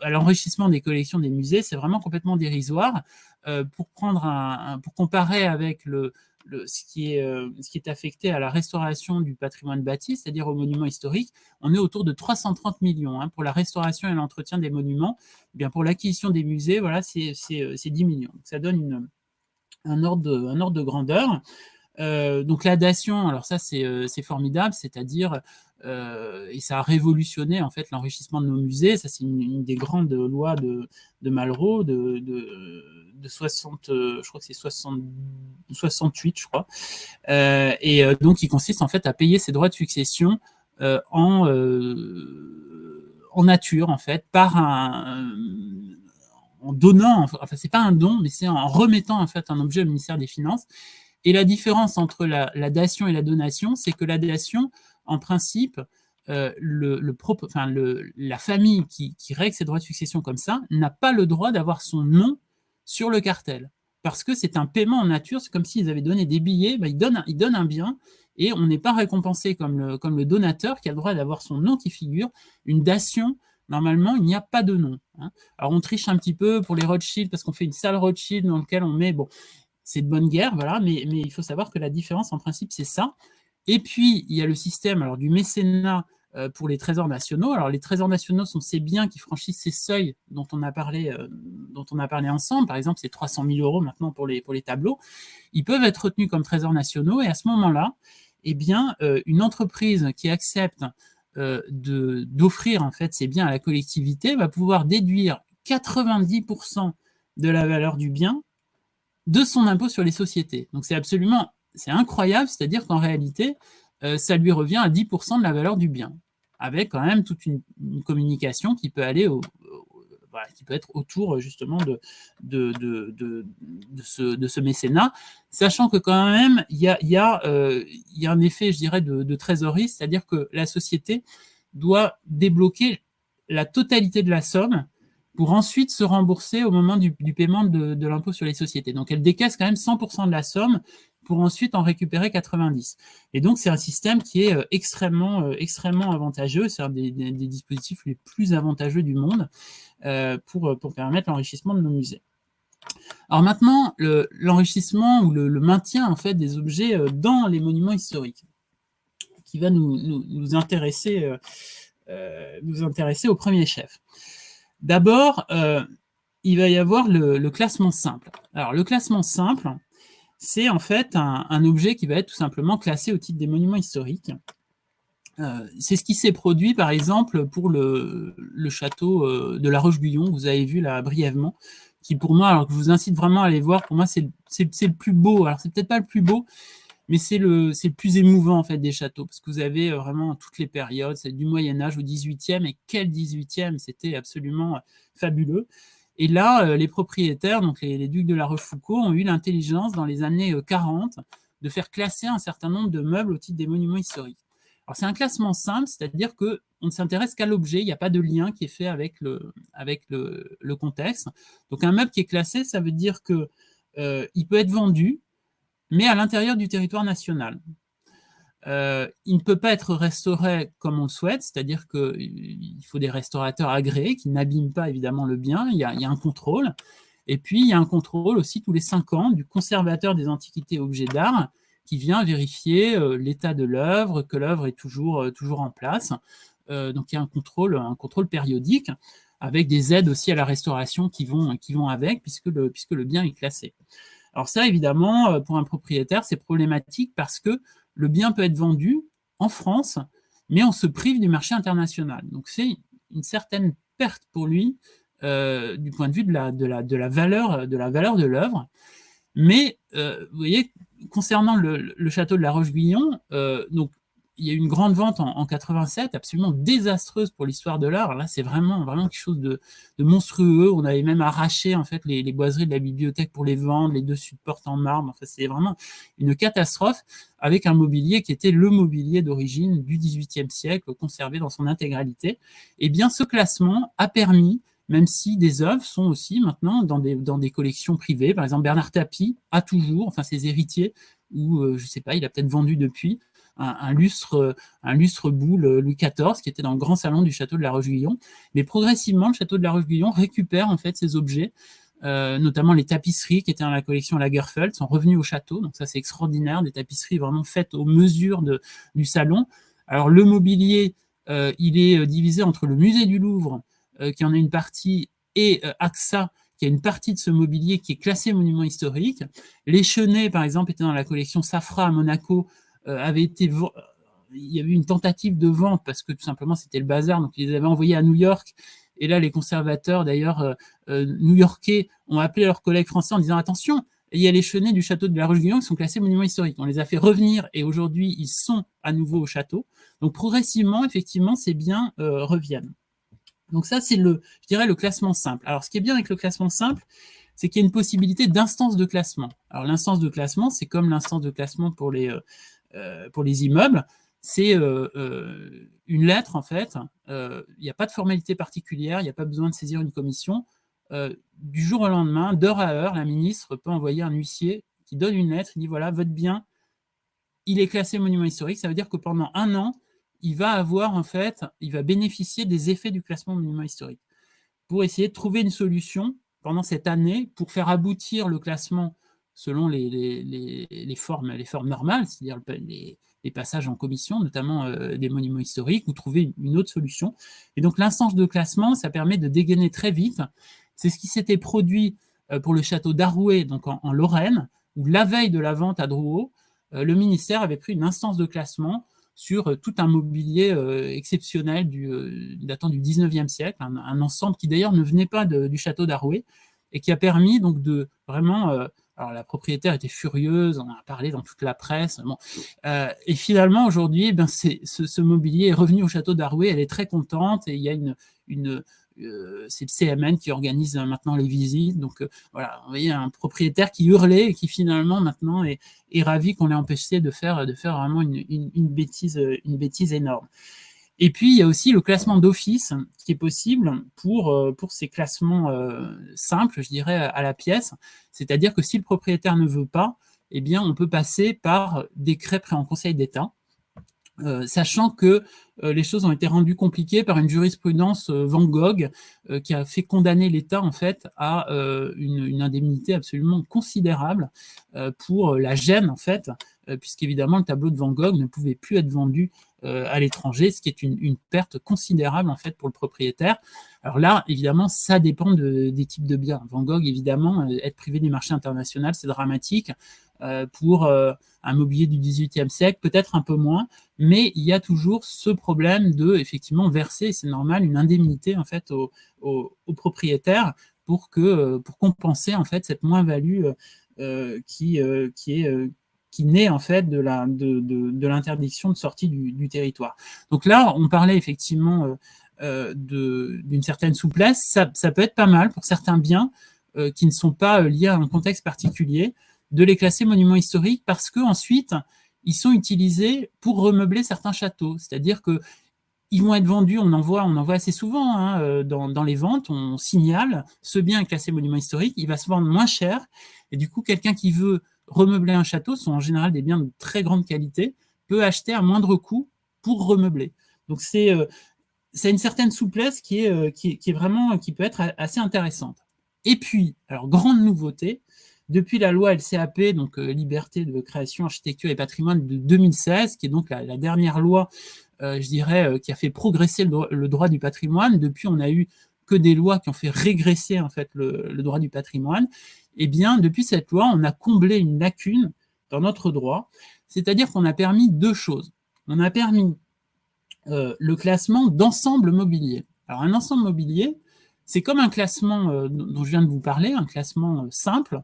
à l'enrichissement des collections des musées, c'est vraiment complètement dérisoire. Pour comparer avec ce qui est affecté à la restauration du patrimoine bâti, c'est-à-dire aux monuments historiques, on est autour de 330 millions. Hein, pour la restauration et l'entretien des monuments. Eh bien, pour l'acquisition des musées, voilà, c'est 10 millions. Donc, ça donne un ordre de grandeur. Donc la dation, alors ça c'est formidable, c'est-à-dire et ça a révolutionné en fait l'enrichissement de nos musées. Ça c'est une des grandes lois de Malraux de 60, je crois que c'est 68, je crois. Donc il consiste en fait à payer ses droits de succession en nature en fait en donnant, enfin c'est pas un don, mais c'est en remettant en fait un objet au ministère des Finances. Et la différence entre la dation et la donation, c'est que la dation, en principe, la famille qui règle ses droits de succession comme ça n'a pas le droit d'avoir son nom sur le cartel. Parce que c'est un paiement en nature, c'est comme s'ils avaient donné des billets, ils donnent un bien, et on n'est pas récompensé comme le donateur qui a le droit d'avoir son nom qui figure. Une dation, normalement, il n'y a pas de nom. Hein. Alors on triche un petit peu pour les Rothschild, parce qu'on fait une salle Rothschild dans laquelle on met... Bon, c'est de bonne guerre, voilà, mais il faut savoir que la différence, en principe, c'est ça. Et puis, il y a le système du mécénat pour les trésors nationaux. Alors, les trésors nationaux sont ces biens qui franchissent ces seuils dont on a parlé ensemble. Par exemple, c'est 300 000 € maintenant pour les tableaux. Ils peuvent être retenus comme trésors nationaux, et à ce moment-là, eh bien, une entreprise qui accepte d'offrir en fait ces biens à la collectivité va pouvoir déduire 90% de la valeur du bien de son impôt sur les sociétés. Donc c'est incroyable, c'est-à-dire qu'en réalité, ça lui revient à 10% de la valeur du bien, avec quand même toute une communication qui peut aller qui peut être autour justement de ce mécénat, sachant que quand même il y a un effet, je dirais, de trésorerie, c'est-à-dire que la société doit débloquer la totalité de la somme pour ensuite se rembourser au moment du paiement de l'impôt sur les sociétés. Donc, elle décaisse quand même 100% de la somme pour ensuite en récupérer 90. Et donc, c'est un système qui est extrêmement avantageux. C'est un des dispositifs les plus avantageux du monde pour permettre l'enrichissement de nos musées. Alors maintenant, l'enrichissement ou le maintien en fait des objets dans les monuments historiques, qui va nous intéresser au premier chef. D'abord, il va y avoir le classement simple. Alors, le classement simple, c'est en fait un objet qui va être tout simplement classé au titre des monuments historiques. C'est ce qui s'est produit, par exemple, pour le château de La Roche-Guyon, que vous avez vu là brièvement, qui pour moi, alors que je vous incite vraiment à aller voir, pour moi, c'est le plus beau. Alors, c'est peut-être pas le plus beau, mais c'est le plus émouvant en fait des châteaux, parce que vous avez vraiment toutes les périodes, c'est du Moyen-Âge au 18e, et quel 18e, c'était absolument fabuleux. Et là, les propriétaires, donc les ducs de La Rochefoucauld, ont eu l'intelligence dans les années 40 de faire classer un certain nombre de meubles au titre des monuments historiques. Alors c'est un classement simple, c'est-à-dire qu'on ne s'intéresse qu'à l'objet, il n'y a pas de lien qui est fait avec le contexte. Donc un meuble qui est classé, ça veut dire qu'il peut être vendu, mais à l'intérieur du territoire national. Il ne peut pas être restauré comme on le souhaite, c'est-à-dire qu'il faut des restaurateurs agréés qui n'abîment pas évidemment le bien, il y a un contrôle, et puis il y a un contrôle aussi tous les 5 ans du conservateur des antiquités et objets d'art qui vient vérifier l'état de l'œuvre, que l'œuvre est toujours en place. Donc il y a un contrôle périodique, avec des aides aussi à la restauration qui vont avec, puisque le bien est classé. Alors ça, évidemment, pour un propriétaire, c'est problématique parce que le bien peut être vendu en France, mais on se prive du marché international. Donc c'est une certaine perte pour lui du point de vue de la valeur de l'œuvre. Mais vous voyez, concernant le château de la Roche-Guyon, donc il y a eu une grande vente en 87, absolument désastreuse pour l'histoire de l'art. Là, c'est vraiment quelque chose de monstrueux. On avait même arraché en fait les boiseries de la bibliothèque pour les vendre, les dessus de porte en marbre. Enfin, c'est vraiment une catastrophe avec un mobilier qui était le mobilier d'origine du XVIIIe siècle, conservé dans son intégralité. Et bien, ce classement a permis, même si des œuvres sont aussi maintenant dans des collections privées. Par exemple, Bernard Tapie a toujours, enfin ses héritiers, ou je sais pas, il a peut-être vendu depuis, un lustre boule Louis XIV qui était dans le grand salon du château de la Roche-Guyon. Mais progressivement, le château de la Roche-Guyon récupère en fait ces objets, notamment les tapisseries qui étaient dans la collection Lagerfeld, sont revenues au château. Donc ça, c'est extraordinaire, des tapisseries vraiment faites aux mesures du salon. Alors le mobilier, il est divisé entre le musée du Louvre, qui en a une partie, et AXA, qui a une partie de ce mobilier qui est classé monument historique. Les chenets, par exemple, étaient dans la collection Safra à Monaco, il y avait une tentative de vente parce que tout simplement c'était le bazar, donc ils les avaient envoyés à New York. Et là, les conservateurs, d'ailleurs, new-yorkais, ont appelé leurs collègues français en disant attention, il y a les chenets du château de la Roche-Guyon qui sont classés monuments historiques. On les a fait revenir et aujourd'hui, ils sont à nouveau au château. Donc progressivement, effectivement, ces biens reviennent. Donc ça, c'est je dirais, le classement simple. Alors, ce qui est bien avec le classement simple, c'est qu'il y a une possibilité d'instance de classement. Alors, l'instance de classement, c'est comme l'instance de classement pour les immeubles. C'est une lettre, en fait. Il n'y a pas de formalité particulière, il n'y a pas besoin de saisir une commission. Du jour au lendemain, d'heure à heure, la ministre peut envoyer un huissier qui donne une lettre, il dit voilà, votre bien, il est classé monument historique. Ça veut dire que pendant 1 an, il va bénéficier des effets du classement monument historique pour essayer de trouver une solution pendant cette année pour faire aboutir le classement selon les formes normales, c'est-à-dire les passages en commission, notamment des monuments historiques, ou trouver une autre solution. Et donc l'instance de classement, ça permet de dégainer très vite. C'est ce qui s'était produit pour le château d'Arouet, donc en Lorraine, où la veille de la vente à Drouot, le ministère avait pris une instance de classement sur tout un mobilier exceptionnel datant du 19e siècle, un ensemble qui d'ailleurs ne venait pas du château d'Arouet, et qui a permis donc de vraiment... alors la propriétaire était furieuse, on en a parlé dans toute la presse, bon. Et finalement aujourd'hui, ce mobilier est revenu au château d'Arouet, elle est très contente, et il y a c'est le CMN qui organise maintenant les visites. Donc voilà, vous voyez un propriétaire qui hurlait et qui finalement maintenant est ravi qu'on l'ait empêché de faire vraiment une bêtise énorme. Et puis il y a aussi le classement d'office qui est possible pour ces classements simples, je dirais, à la pièce. C'est-à-dire que si le propriétaire ne veut pas, eh bien on peut passer par décret pris en Conseil d'État. Sachant que les choses ont été rendues compliquées par une jurisprudence Van Gogh qui a fait condamner l'État en fait à une indemnité absolument considérable pour la gêne en fait, puisqu'évidemment le tableau de Van Gogh ne pouvait plus être vendu à l'étranger, ce qui est une perte considérable en fait pour le propriétaire. Alors là, évidemment, ça dépend des types de biens. Van Gogh, évidemment, être privé du marché international, c'est dramatique. Pour un mobilier du XVIIIe siècle, peut-être un peu moins, mais il y a toujours ce problème de effectivement verser, c'est normal, une indemnité en fait au propriétaire pour compenser en fait cette moins-value qui naît en fait de l'interdiction de sortie du territoire. Donc là, on parlait effectivement d'une certaine souplesse. Ça peut être pas mal pour certains biens qui ne sont pas liés à un contexte particulier, de les classer monuments historiques parce qu'ensuite, ils sont utilisés pour remeubler certains châteaux. C'est-à-dire qu'ils vont être vendus, on en voit assez souvent dans les ventes, on signale, ce bien est classé monument historique, il va se vendre moins cher, et du coup, quelqu'un qui veut remeubler un château, ce sont en général des biens de très grande qualité, peut acheter à moindre coût pour remeubler. Donc c'est une certaine souplesse qui peut être assez intéressante. Et puis, alors grande nouveauté, depuis la loi LCAP, donc Liberté de création, architecture et patrimoine de 2016, qui est donc la dernière loi, je dirais, qui a fait progresser le droit du patrimoine. Depuis, on n'a eu que des lois qui ont fait régresser en fait le droit du patrimoine. Eh bien, depuis cette loi, on a comblé une lacune dans notre droit, c'est-à-dire qu'on a permis 2 choses. On a permis le classement d'ensemble mobilier. Alors, un ensemble mobilier, c'est comme un classement dont je viens de vous parler, un classement simple,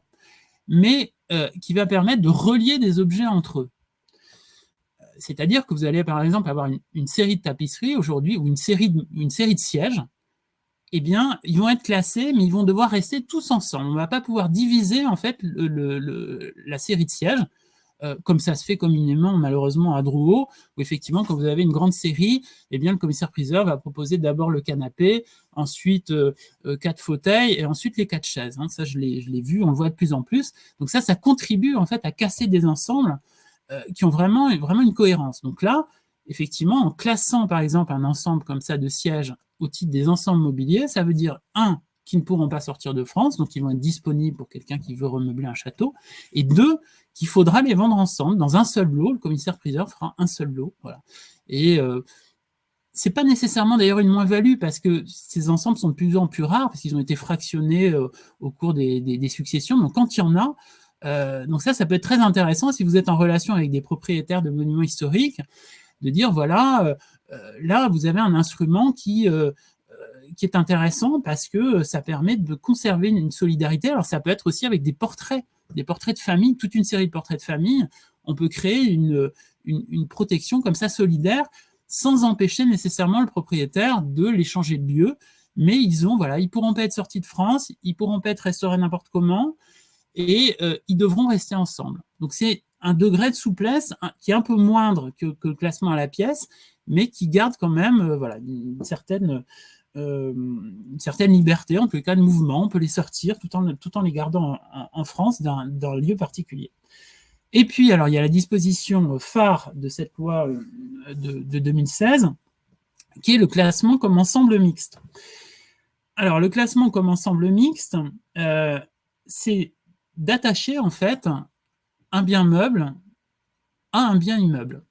mais qui va permettre de relier des objets entre eux. C'est-à-dire que vous allez, par exemple, avoir une série de tapisseries aujourd'hui, ou une série de sièges. Eh bien, ils vont être classés, mais ils vont devoir rester tous ensemble. On ne va pas pouvoir diviser, en fait, la série de sièges, comme ça se fait communément, malheureusement, à Drouot, où effectivement, quand vous avez une grande série, eh bien, le commissaire-priseur va proposer d'abord le canapé, ensuite 4 fauteuils, et ensuite les 4 chaises. Hein. Ça, je l'ai vu, on le voit de plus en plus. Donc ça contribue, en fait, à casser des ensembles qui ont vraiment une cohérence. Donc là, effectivement, en classant, par exemple, un ensemble comme ça de sièges au titre des ensembles mobiliers, ça veut dire, qui ne pourront pas sortir de France, donc ils vont être disponibles pour quelqu'un qui veut remeubler un château, et 2, qu'il faudra les vendre ensemble, dans un seul lot. Le commissaire-priseur fera un seul lot. Voilà. Et c'est pas nécessairement d'ailleurs une moins-value, parce que ces ensembles sont de plus en plus rares, parce qu'ils ont été fractionnés au cours des successions. Donc quand il y en a, donc ça peut être très intéressant si vous êtes en relation avec des propriétaires de monuments historiques, de dire, voilà, là, vous avez un instrument qui est intéressant parce que ça permet de conserver une solidarité. Alors, ça peut être aussi avec des portraits de famille, toute une série de portraits de famille. On peut créer une protection comme ça solidaire sans empêcher nécessairement le propriétaire de les changer de lieu. Mais ils pourront pas être sortis de France, ils pourront pas être restaurés n'importe comment, et ils devront rester ensemble. Donc, c'est un degré de souplesse qui est un peu moindre que le classement à la pièce, mais qui garde quand même une certaine liberté, en tout cas de mouvement. On peut les sortir tout en les gardant en France d'un lieu particulier. Et puis, alors, il y a la disposition phare de cette loi de 2016, qui est le classement comme ensemble mixte. Alors, le classement comme ensemble mixte, c'est d'attacher, en fait, un bien meuble à un bien immeuble.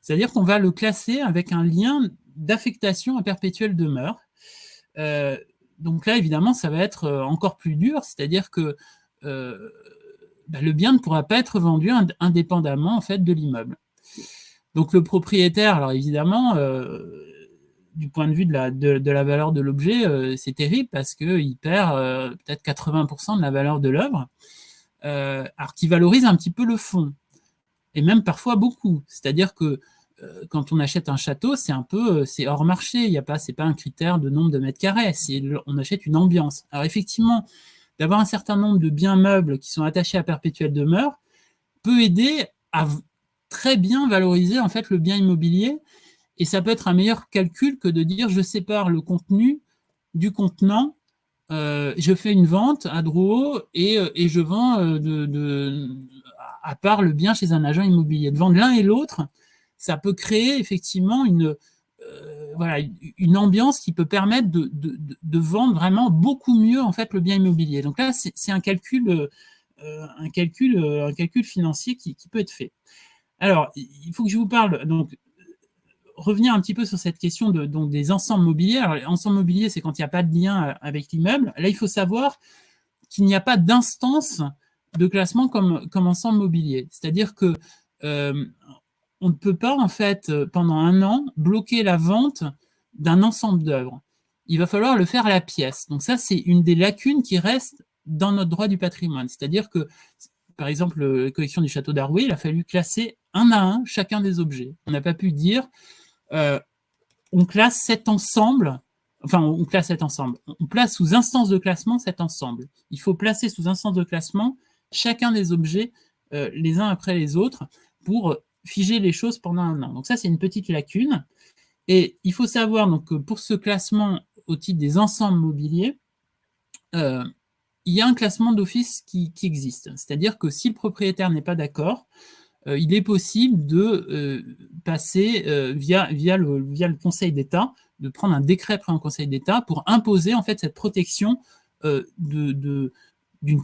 C'est-à-dire qu'on va le classer avec un lien d'affectation à perpétuelle demeure. Donc là, évidemment, ça va être encore plus dur, c'est-à-dire que le bien ne pourra pas être vendu indépendamment, en fait, de l'immeuble. Donc le propriétaire, alors évidemment, du point de vue de la valeur de l'objet, c'est terrible parce qu'il perd peut-être 80% de la valeur de l'œuvre, alors qui valorise un petit peu le fond, et même parfois beaucoup. C'est-à-dire que quand on achète un château, c'est hors marché, c'est pas un critère de nombre de mètres carrés, on achète une ambiance. Alors effectivement, d'avoir un certain nombre de biens meubles qui sont attachés à perpétuelle demeure peut aider à très bien valoriser, en fait, le bien immobilier, et ça peut être un meilleur calcul que de dire je sépare le contenu du contenant. Je fais une vente à Drouot et je vends à part le bien chez un agent immobilier. De vendre l'un et l'autre, ça peut créer effectivement une ambiance qui peut permettre de vendre vraiment beaucoup mieux, en fait, le bien immobilier. Donc là, c'est un calcul financier qui peut être fait. Alors, il faut que je vous parle, donc, revenir un petit peu sur cette question des ensembles mobiliers. Alors, l'ensemble mobilier, c'est quand il n'y a pas de lien avec l'immeuble. Là, il faut savoir qu'il n'y a pas d'instance de classement comme ensemble mobilier. C'est-à-dire que on ne peut pas, en fait, pendant un an, bloquer la vente d'un ensemble d'œuvres. Il va falloir le faire à la pièce. Donc ça, c'est une des lacunes qui reste dans notre droit du patrimoine. C'est-à-dire que, par exemple, la collection du château d'Arrouet, il a fallu classer un à un chacun des objets. On n'a pas pu dire on classe cet ensemble, on place sous instance de classement cet ensemble. Il faut placer sous instance de classement chacun des objets les uns après les autres pour figer les choses pendant un an. Donc ça, c'est une petite lacune. Et il faut savoir donc, que pour ce classement au titre des ensembles mobiliers, il y a un classement d'office qui existe. C'est-à-dire que si le propriétaire n'est pas d'accord, il est possible de passer via le Conseil d'État, de prendre un décret pris en Conseil d'État pour imposer, en fait, cette protection d'une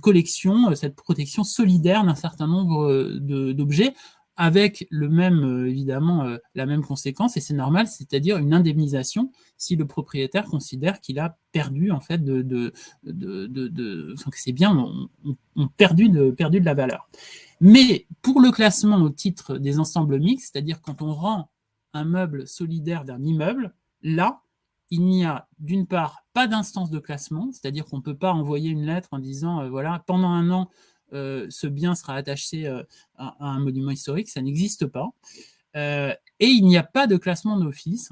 collection, cette protection solidaire d'un certain nombre d'objets, avec évidemment la même conséquence, et c'est normal, c'est-à-dire une indemnisation si le propriétaire considère qu'il a perdu, en fait, que ces biens ont perdu de la valeur. Mais pour le classement au titre des ensembles mixtes, c'est-à-dire quand on rend un meuble solidaire d'un immeuble, là, il n'y a d'une part pas d'instance de classement, c'est-à-dire qu'on ne peut pas envoyer une lettre en disant voilà, pendant un an, ce bien sera attaché à un monument historique, ça n'existe pas. Et il n'y a pas de classement d'office.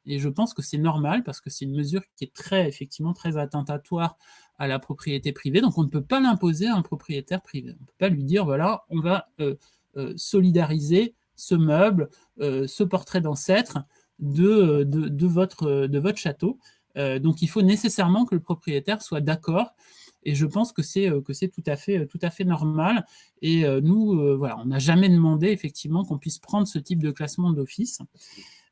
Et je pense que c'est normal parce que c'est une mesure qui est effectivement très attentatoire à la propriété privée. Donc, on ne peut pas l'imposer à un propriétaire privé. On ne peut pas lui dire, voilà, on va solidariser ce meuble, ce portrait d'ancêtre de votre château. Donc, il faut nécessairement que le propriétaire soit d'accord. Et je pense que c'est tout à fait normal. Et nous, voilà, on n'a jamais demandé effectivement qu'on puisse prendre ce type de classement d'office.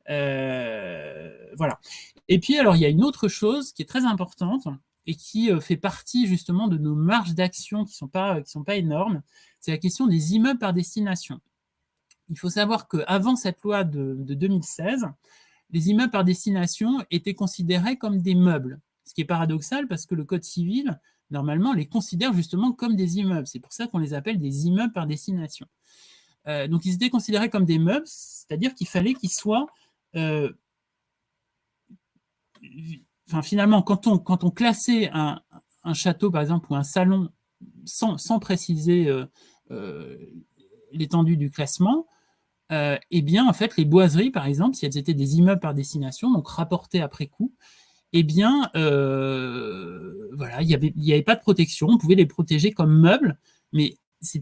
Voilà. Et puis, alors, il y a une autre chose qui est très importante et qui fait partie justement de nos marges d'action qui sont pas énormes, c'est la question des immeubles par destination. Il faut savoir qu'avant cette loi de 2016, les immeubles par destination étaient considérés comme des meubles, ce qui est paradoxal parce que le Code civil, normalement, les considère justement comme des immeubles. C'est pour ça qu'on les appelle des immeubles par destination. Donc, ils étaient considérés comme des meubles, c'est-à-dire qu'il fallait qu'ils soient... finalement, quand on classait un château, par exemple, ou un salon, sans préciser l'étendue du classement, eh bien, en fait, les boiseries, par exemple, si elles étaient des immeubles par destination, donc rapportées après coup, eh bien, voilà, il n'y avait pas de protection. On pouvait les protéger comme meubles, mais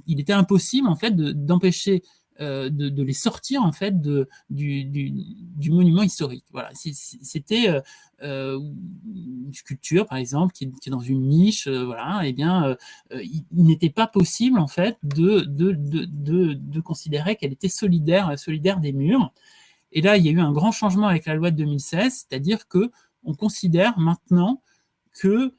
il était impossible, en fait, d'empêcher de les sortir en fait du monument historique. Voilà, c'était une sculpture par exemple qui est dans une niche, voilà, et bien il n'était pas possible en fait de considérer qu'elle était solidaire des murs. Et là, il y a eu un grand changement avec la loi de 2016, c'est-à-dire que on considère maintenant que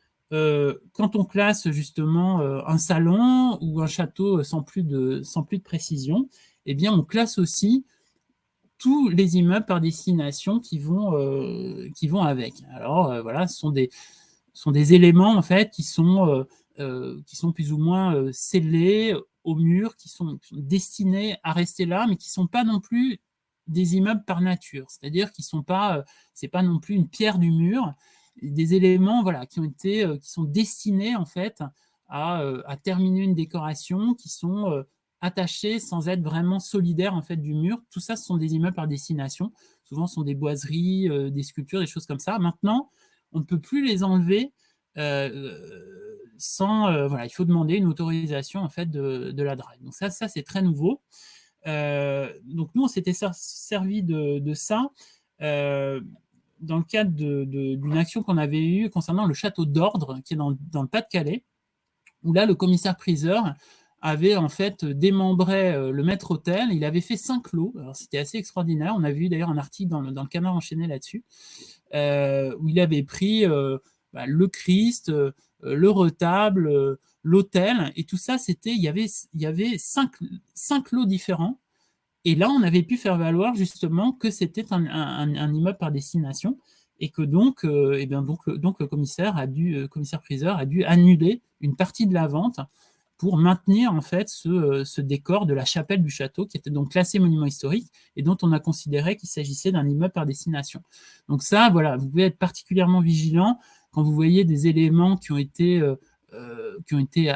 quand on classe justement un salon ou un château sans plus de précision, eh bien, on classe aussi tous les immeubles par destination qui vont avec. Alors, voilà, ce sont des éléments, en fait, qui sont plus ou moins scellés au mur, qui sont destinés à rester là, mais qui ne sont pas non plus des immeubles par nature. C'est-à-dire qu'ils sont pas, c'est pas non plus une pierre du mur, des éléments, voilà, qui sont destinés, en fait, à terminer une décoration, qui sont attachés sans être vraiment solidaires en fait du mur. Tout ça, ce sont des immeubles par destination. Souvent, ce sont des boiseries, des sculptures, des choses comme ça. Maintenant, on ne peut plus les enlever sans... voilà, il faut demander une autorisation en fait de la DRAC. Donc ça c'est très nouveau. Donc nous, on s'était servi de ça dans le cadre d'une action qu'on avait eue concernant le château d'Ordre, qui est dans le Pas-de-Calais, où là, le commissaire-priseur avait en fait démembré le maître-autel. Il avait fait 5 lots. Alors, c'était assez extraordinaire. On a vu d'ailleurs un article dans le Canard enchaîné là-dessus, où il avait pris le Christ, le retable, l'autel, et tout ça, il y avait 5 lots différents. Et là, on avait pu faire valoir justement que c'était un immeuble par destination, et que donc le commissaire-priseur a dû annuler une partie de la vente pour maintenir en fait ce décor de la chapelle du château, qui était donc classé monument historique et dont on a considéré qu'il s'agissait d'un immeuble par destination. Donc ça, voilà, vous pouvez être particulièrement vigilant quand vous voyez des éléments qui ont été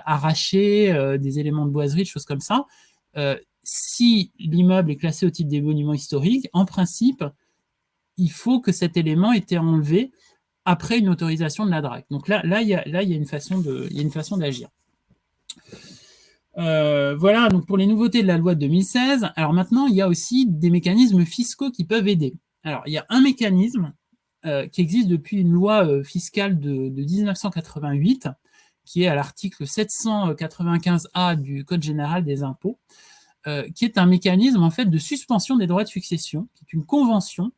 arrachés, des éléments de boiserie, des choses comme ça. Si l'immeuble est classé au titre des monuments historiques, en principe, il faut que cet élément ait été enlevé après une autorisation de la DRAC. Donc là, il y a une façon d'agir. Voilà, donc pour les nouveautés de la loi de 2016. Alors maintenant, il y a aussi des mécanismes fiscaux qui peuvent aider. Alors, il y a un mécanisme qui existe depuis une loi fiscale de 1988, qui est à l'article 795A du Code général des impôts, qui est un mécanisme en fait de suspension des droits de succession, qui est une convention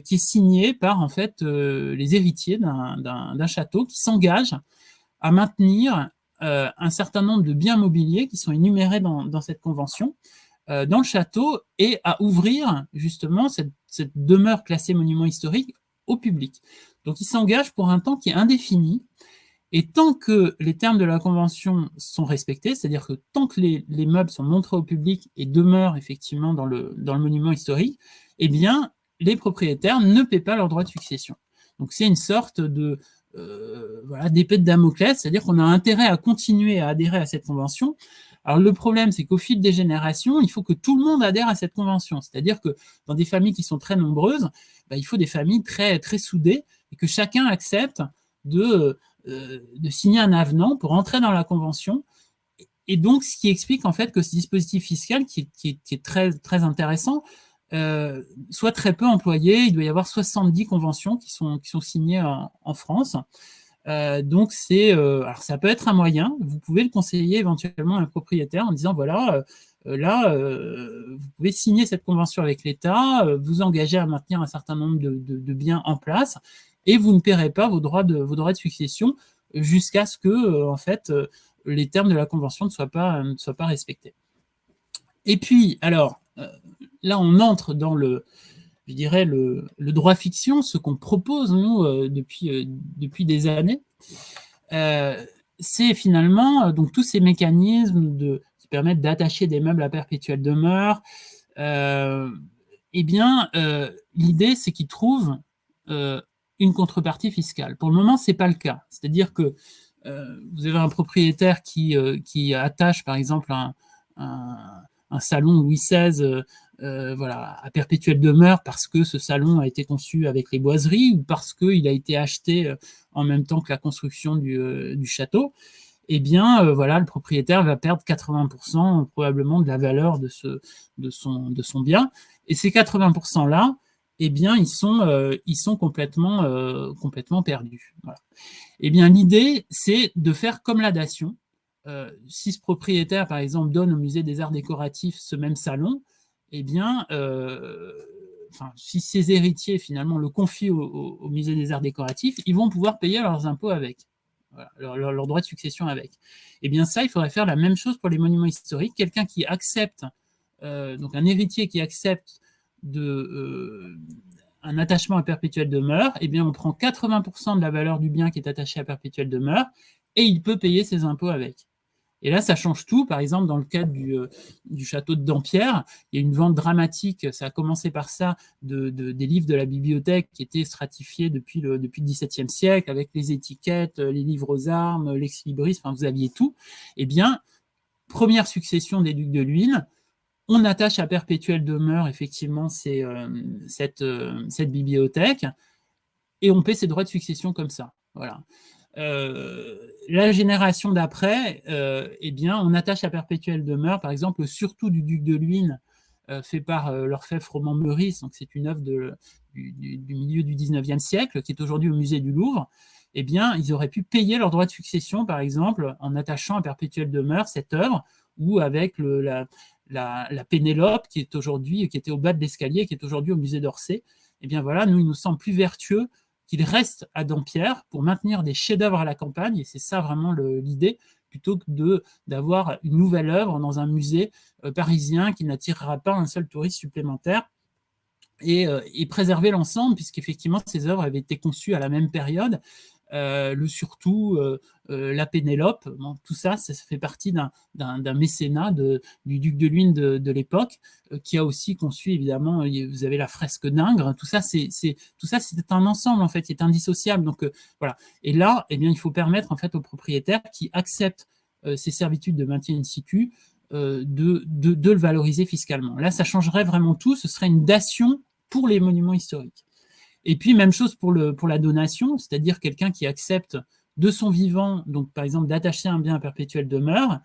qui est signée par en fait les héritiers d'un château qui s'engagent à maintenir un certain nombre de biens mobiliers qui sont énumérés dans cette convention dans le château, et à ouvrir justement cette demeure classée monument historique au public. Donc ils s'engagent pour un temps qui est indéfini, et tant que les termes de la convention sont respectés, c'est-à-dire que tant que les meubles sont montrés au public et demeurent effectivement dans le monument historique, eh bien les propriétaires ne paient pas leurs droits de succession. Donc c'est une sorte de voilà, d'épée de Damoclès, c'est-à-dire qu'on a intérêt à continuer à adhérer à cette convention. Alors le problème, c'est qu'au fil des générations, il faut que tout le monde adhère à cette convention. C'est-à-dire que dans des familles qui sont très nombreuses, il faut des familles très, très soudées et que chacun accepte de signer un avenant pour entrer dans la convention. Et donc, ce qui explique en fait que ce dispositif fiscal, qui est très, très intéressant, soit très peu employé. Il doit y avoir 70 conventions qui sont signées en France. Donc, alors ça peut être un moyen. Vous pouvez le conseiller éventuellement à un propriétaire en disant, voilà, là, vous pouvez signer cette convention avec l'État, vous engager à maintenir un certain nombre de biens en place, et vous ne paierez pas vos droits de succession jusqu'à ce que, en fait, les termes de la convention ne soient pas respectés. Et puis, alors, là, on entre dans le droit fiction, ce qu'on propose, nous, depuis des années. C'est finalement donc tous ces mécanismes qui permettent d'attacher des meubles à perpétuelle demeure. L'idée, c'est qu'ils trouvent une contrepartie fiscale. Pour le moment, ce n'est pas le cas. C'est-à-dire que vous avez un propriétaire qui attache, par exemple, un salon Louis XVI à perpétuelle demeure parce que ce salon a été conçu avec les boiseries ou parce qu'il a été acheté en même temps que la construction du château. Eh bien, le propriétaire va perdre 80% probablement de la valeur de son bien. Et ces 80%-là, eh bien, ils sont complètement perdus. Voilà. Eh bien, l'idée, c'est de faire comme la dation. Si ce propriétaire, par exemple, donne au musée des arts décoratifs ce même salon, eh bien, si ses héritiers, finalement, le confient au musée des arts décoratifs, ils vont pouvoir payer leurs impôts avec, voilà, leur droit de succession avec. Eh bien, ça, il faudrait faire la même chose pour les monuments historiques. Quelqu'un qui accepte, donc un héritier qui accepte un attachement à perpétuelle demeure, eh bien, on prend 80% de la valeur du bien qui est attaché à perpétuelle demeure et il peut payer ses impôts avec. Et là, ça change tout. Par exemple, dans le cadre du château de Dampierre, il y a une vente dramatique, ça a commencé par ça, des livres de la bibliothèque qui étaient stratifiés depuis le XVIIe siècle, avec les étiquettes, les livres aux armes, l'ex-libris, enfin, vous aviez tout. Eh bien, première succession des ducs de Luynes, on attache à perpétuelle demeure, effectivement, cette bibliothèque, et on paie ses droits de succession comme ça. Voilà. La génération d'après, eh bien, on attache à perpétuelle demeure, par exemple, le surtout du duc de Luynes, fait par l'orfèvre Roman Meurice, donc c'est une œuvre du milieu du XIXe siècle, qui est aujourd'hui au musée du Louvre. Eh bien, ils auraient pu payer leur droit de succession, par exemple, en attachant à perpétuelle demeure cette œuvre, ou avec la Pénélope, qui était au bas de l'escalier, qui est aujourd'hui au musée d'Orsay. Eh bien voilà, nous, il nous semble plus vertueux qu'il reste à Dampierre pour maintenir des chefs-d'œuvre à la campagne, et c'est ça vraiment l'idée, plutôt que d'avoir une nouvelle œuvre dans un musée parisien qui n'attirera pas un seul touriste supplémentaire, et préserver l'ensemble, puisqu'effectivement, ces œuvres avaient été conçues à la même période. Le surtout, la Pénélope, bon, tout ça fait partie d'un mécénat du duc de Luynes de l'époque, qui a aussi conçu, évidemment, vous avez la fresque d'Ingres, tout ça c'est un ensemble, en fait, qui est indissociable. Donc, voilà. Et là, eh bien, il faut permettre, en fait, aux propriétaires qui acceptent ces servitudes de maintien in situ de le valoriser fiscalement. Là, ça changerait vraiment tout, ce serait une dation pour les monuments historiques. Et puis, même chose pour la donation, c'est-à-dire quelqu'un qui accepte de son vivant, donc par exemple d'attacher un bien à perpétuelle demeure,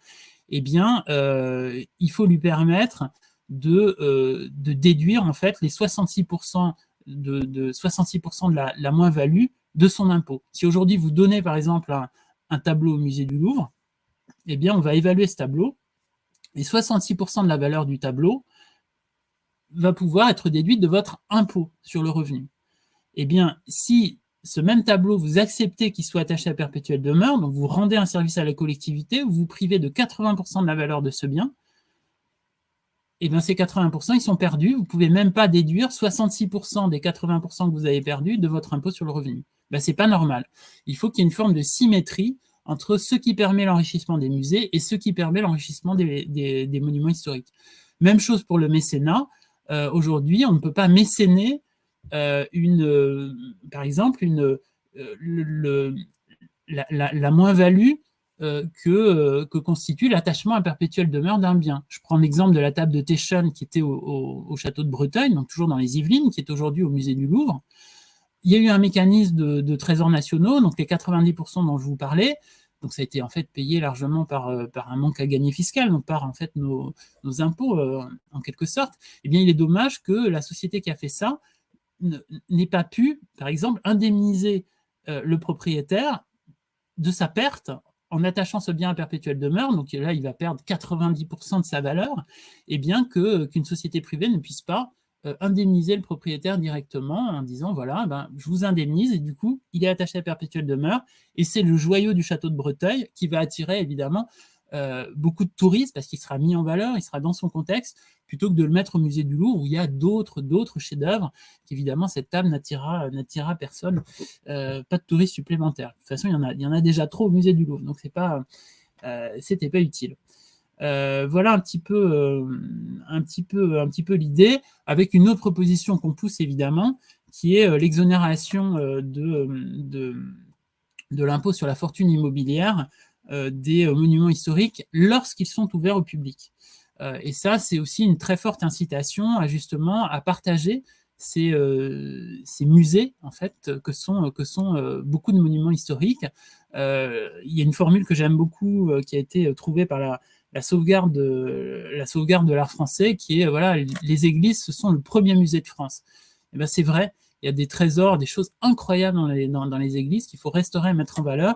eh bien, il faut lui permettre de déduire en fait les 66% de la moins-value de son impôt. Si aujourd'hui vous donnez par exemple un tableau au musée du Louvre, eh bien, on va évaluer ce tableau et 66% de la valeur du tableau va pouvoir être déduite de votre impôt sur le revenu. Eh bien, si ce même tableau, vous acceptez qu'il soit attaché à perpétuelle demeure, donc vous rendez un service à la collectivité, vous vous privez de 80% de la valeur de ce bien, eh bien ces 80%, ils sont perdus. Vous ne pouvez même pas déduire 66% des 80% que vous avez perdus de votre impôt sur le revenu. Ben, ce n'est pas normal. Il faut qu'il y ait une forme de symétrie entre ce qui permet l'enrichissement des musées et ce qui permet l'enrichissement des monuments historiques. Même chose pour le mécénat. Aujourd'hui, on ne peut pas mécéner par exemple, la moins-value que constitue l'attachement à perpétuelle demeure d'un bien. Je prends l'exemple de la table de Téchon qui était au château de Breteuil, donc toujours dans les Yvelines, qui est aujourd'hui au musée du Louvre. Il y a eu un mécanisme de trésors nationaux, donc les 90% dont je vous parlais, donc ça a été en fait payé largement par un manque à gagner fiscal, donc par en fait nos impôts en quelque sorte. Eh bien, il est dommage que la société qui a fait ça n'ait pas pu, par exemple, indemniser le propriétaire de sa perte en attachant ce bien à perpétuelle demeure, donc là il va perdre 90% de sa valeur, et bien qu'une société privée ne puisse pas indemniser le propriétaire directement en disant voilà, ben, je vous indemnise, et du coup il est attaché à perpétuelle demeure, et c'est le joyau du château de Breteuil qui va attirer évidemment beaucoup de touristes parce qu'il sera mis en valeur, il sera dans son contexte, plutôt que de le mettre au musée du Louvre où il y a d'autres chefs-d'œuvre qu'évidemment cette table n'attirera personne, pas de touristes supplémentaires. De toute façon, il y en a déjà trop au musée du Louvre, donc c'était pas utile. Voilà un petit peu l'idée, avec une autre proposition qu'on pousse évidemment, qui est l'exonération de l'impôt sur la fortune immobilière des monuments historiques lorsqu'ils sont ouverts au public. Et ça, c'est aussi une très forte incitation justement à partager ces musées en fait que sont beaucoup de monuments historiques. Il y a une formule que j'aime beaucoup qui a été trouvée par la sauvegarde de l'art français, qui est voilà, les églises, ce sont le premier musée de France. Et ben, c'est vrai, il y a des trésors, des choses incroyables dans les églises qu'il faut restaurer et mettre en valeur.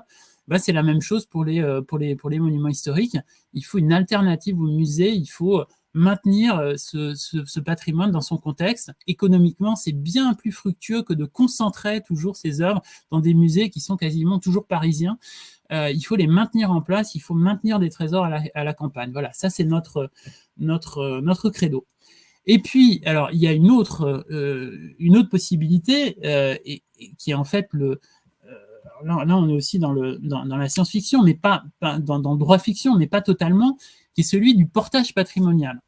Ben, c'est la même chose pour les monuments historiques. Il faut une alternative au musée, il faut maintenir ce patrimoine dans son contexte. Économiquement, c'est bien plus fructueux que de concentrer toujours ces œuvres dans des musées qui sont quasiment toujours parisiens. Il faut les maintenir en place, il faut maintenir des trésors à la campagne. Voilà, ça c'est notre credo. Et puis, alors, il y a une autre possibilité, et qui est en fait là, on est aussi dans la science-fiction, mais pas dans le droit-fiction, mais pas totalement, qui est celui du portage patrimonial.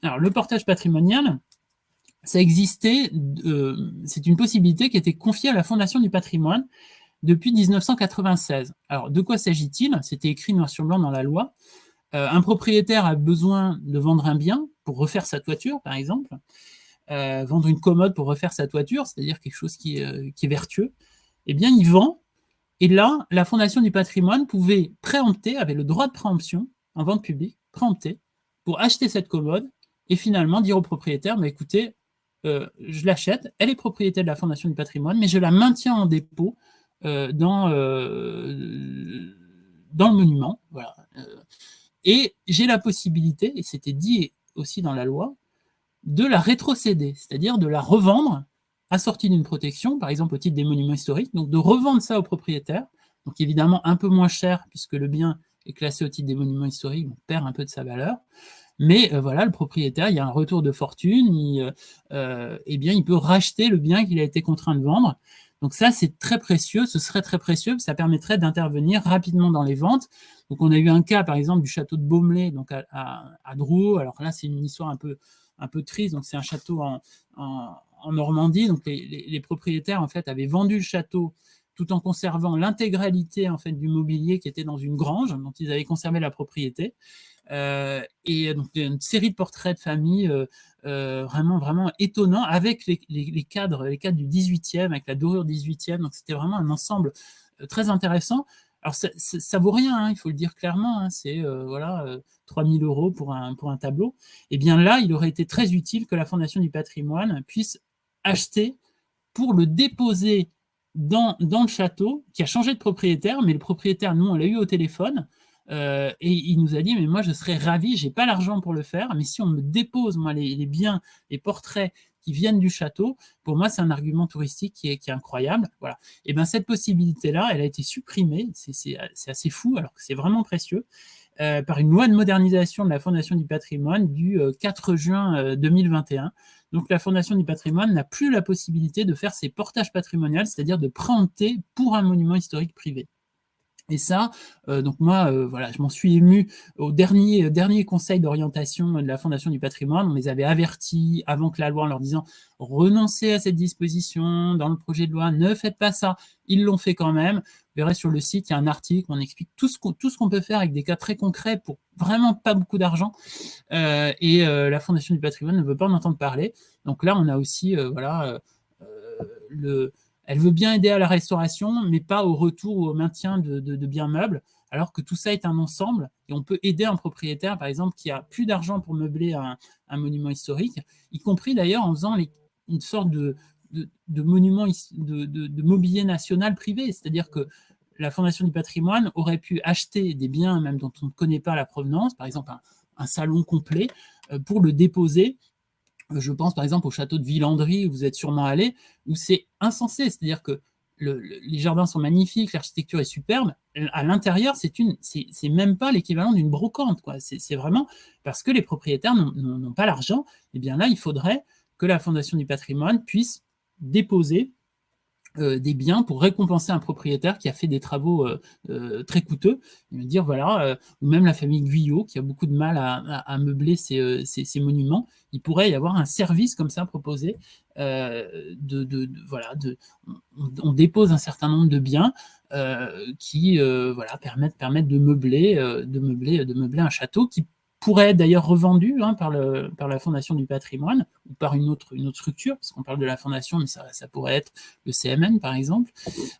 Alors, le portage patrimonial, ça existait, c'est une possibilité qui a été confiée à la Fondation du patrimoine depuis 1996. Alors, de quoi s'agit-il? C'était écrit noir sur blanc dans la loi. Un propriétaire a besoin de vendre un bien pour refaire sa toiture, par exemple, vendre une commode pour refaire sa toiture, c'est-à-dire quelque chose qui est vertueux. Eh bien, il vend, et là, la Fondation du patrimoine pouvait préempter, avait le droit de préemption en vente publique, préempter, pour acheter cette commode, et finalement dire au propriétaire, mais écoutez, je l'achète, elle est propriété de la Fondation du patrimoine, mais je la maintiens en dépôt dans le monument. Voilà. Et j'ai la possibilité, et c'était dit aussi dans la loi, de la rétrocéder, c'est-à-dire de la revendre assortie d'une protection, par exemple au titre des monuments historiques, donc de revendre ça au propriétaire, donc évidemment un peu moins cher puisque le bien est classé au titre des monuments historiques, on perd un peu de sa valeur, mais voilà, le propriétaire, il y a un retour de fortune, eh bien, il peut racheter le bien qu'il a été contraint de vendre. Donc ça, c'est très précieux, ce serait très précieux, ça permettrait d'intervenir rapidement dans les ventes. Donc on a eu un cas, par exemple, du château de Baumelet, donc à Drouot. Alors là, c'est une histoire un peu triste, donc c'est un château en Normandie, donc les propriétaires en fait avaient vendu le château tout en conservant l'intégralité en fait du mobilier qui était dans une grange dont ils avaient conservé la propriété, et donc une série de portraits de famille vraiment étonnants avec les cadres du 18e, avec la dorure 18e, donc c'était vraiment un ensemble très intéressant. Alors ça vaut rien, hein, il faut le dire clairement, hein, c'est 3 000 € pour un tableau. Et bien là, il aurait été très utile que la Fondation du patrimoine puisse acheter pour le déposer dans le château, qui a changé de propriétaire, mais le propriétaire, nous, on l'a eu au téléphone, et il nous a dit, mais moi, je serais ravi, j'ai pas l'argent pour le faire, mais si on me dépose, moi, les biens, les portraits qui viennent du château, pour moi, c'est un argument touristique qui est incroyable. Voilà. Et bien, cette possibilité-là, elle a été supprimée, c'est assez fou, alors que c'est vraiment précieux, par une loi de modernisation de la Fondation du patrimoine du 4 juin 2021. Donc la Fondation du patrimoine n'a plus la possibilité de faire ses portages patrimoniaux, c'est-à-dire de préempter pour un monument historique privé. Et ça, donc moi, voilà, je m'en suis ému au dernier conseil d'orientation de la Fondation du patrimoine. On les avait avertis avant que la loi en leur disant « Renoncez à cette disposition dans le projet de loi, ne faites pas ça ». Ils l'ont fait quand même. Vous verrez sur le site, il y a un article où on explique tout ce qu'on peut faire avec des cas très concrets pour vraiment pas beaucoup d'argent. La Fondation du patrimoine ne veut pas en entendre parler. Donc là, on a aussi, elle veut bien aider à la restauration, mais pas au retour ou au maintien de biens meubles, alors que tout ça est un ensemble. Et on peut aider un propriétaire, par exemple, qui a plus d'argent pour meubler un monument historique, y compris d'ailleurs en faisant une sorte de monument, de mobilier national privé. C'est-à-dire que la Fondation du patrimoine aurait pu acheter des biens, même dont on ne connaît pas la provenance, par exemple un salon complet, pour le déposer. Je pense par exemple au château de Villandry, où vous êtes sûrement allé, où c'est insensé, c'est-à-dire que les jardins sont magnifiques, l'architecture est superbe, à l'intérieur, c'est même pas l'équivalent d'une brocante, quoi. C'est vraiment parce que les propriétaires n'ont pas l'argent, et bien là, il faudrait que la Fondation du patrimoine puisse déposer des biens pour récompenser un propriétaire qui a fait des travaux très coûteux, et dire voilà, ou même la famille Guyot qui a beaucoup de mal à meubler ces monuments, il pourrait y avoir un service comme ça proposé, voilà, on dépose un certain nombre de biens qui voilà, permettent de meubler un château qui pourrait être d'ailleurs revendu par la Fondation du patrimoine ou par une autre structure, parce qu'on parle de la Fondation, mais ça pourrait être le CMN par exemple,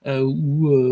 ou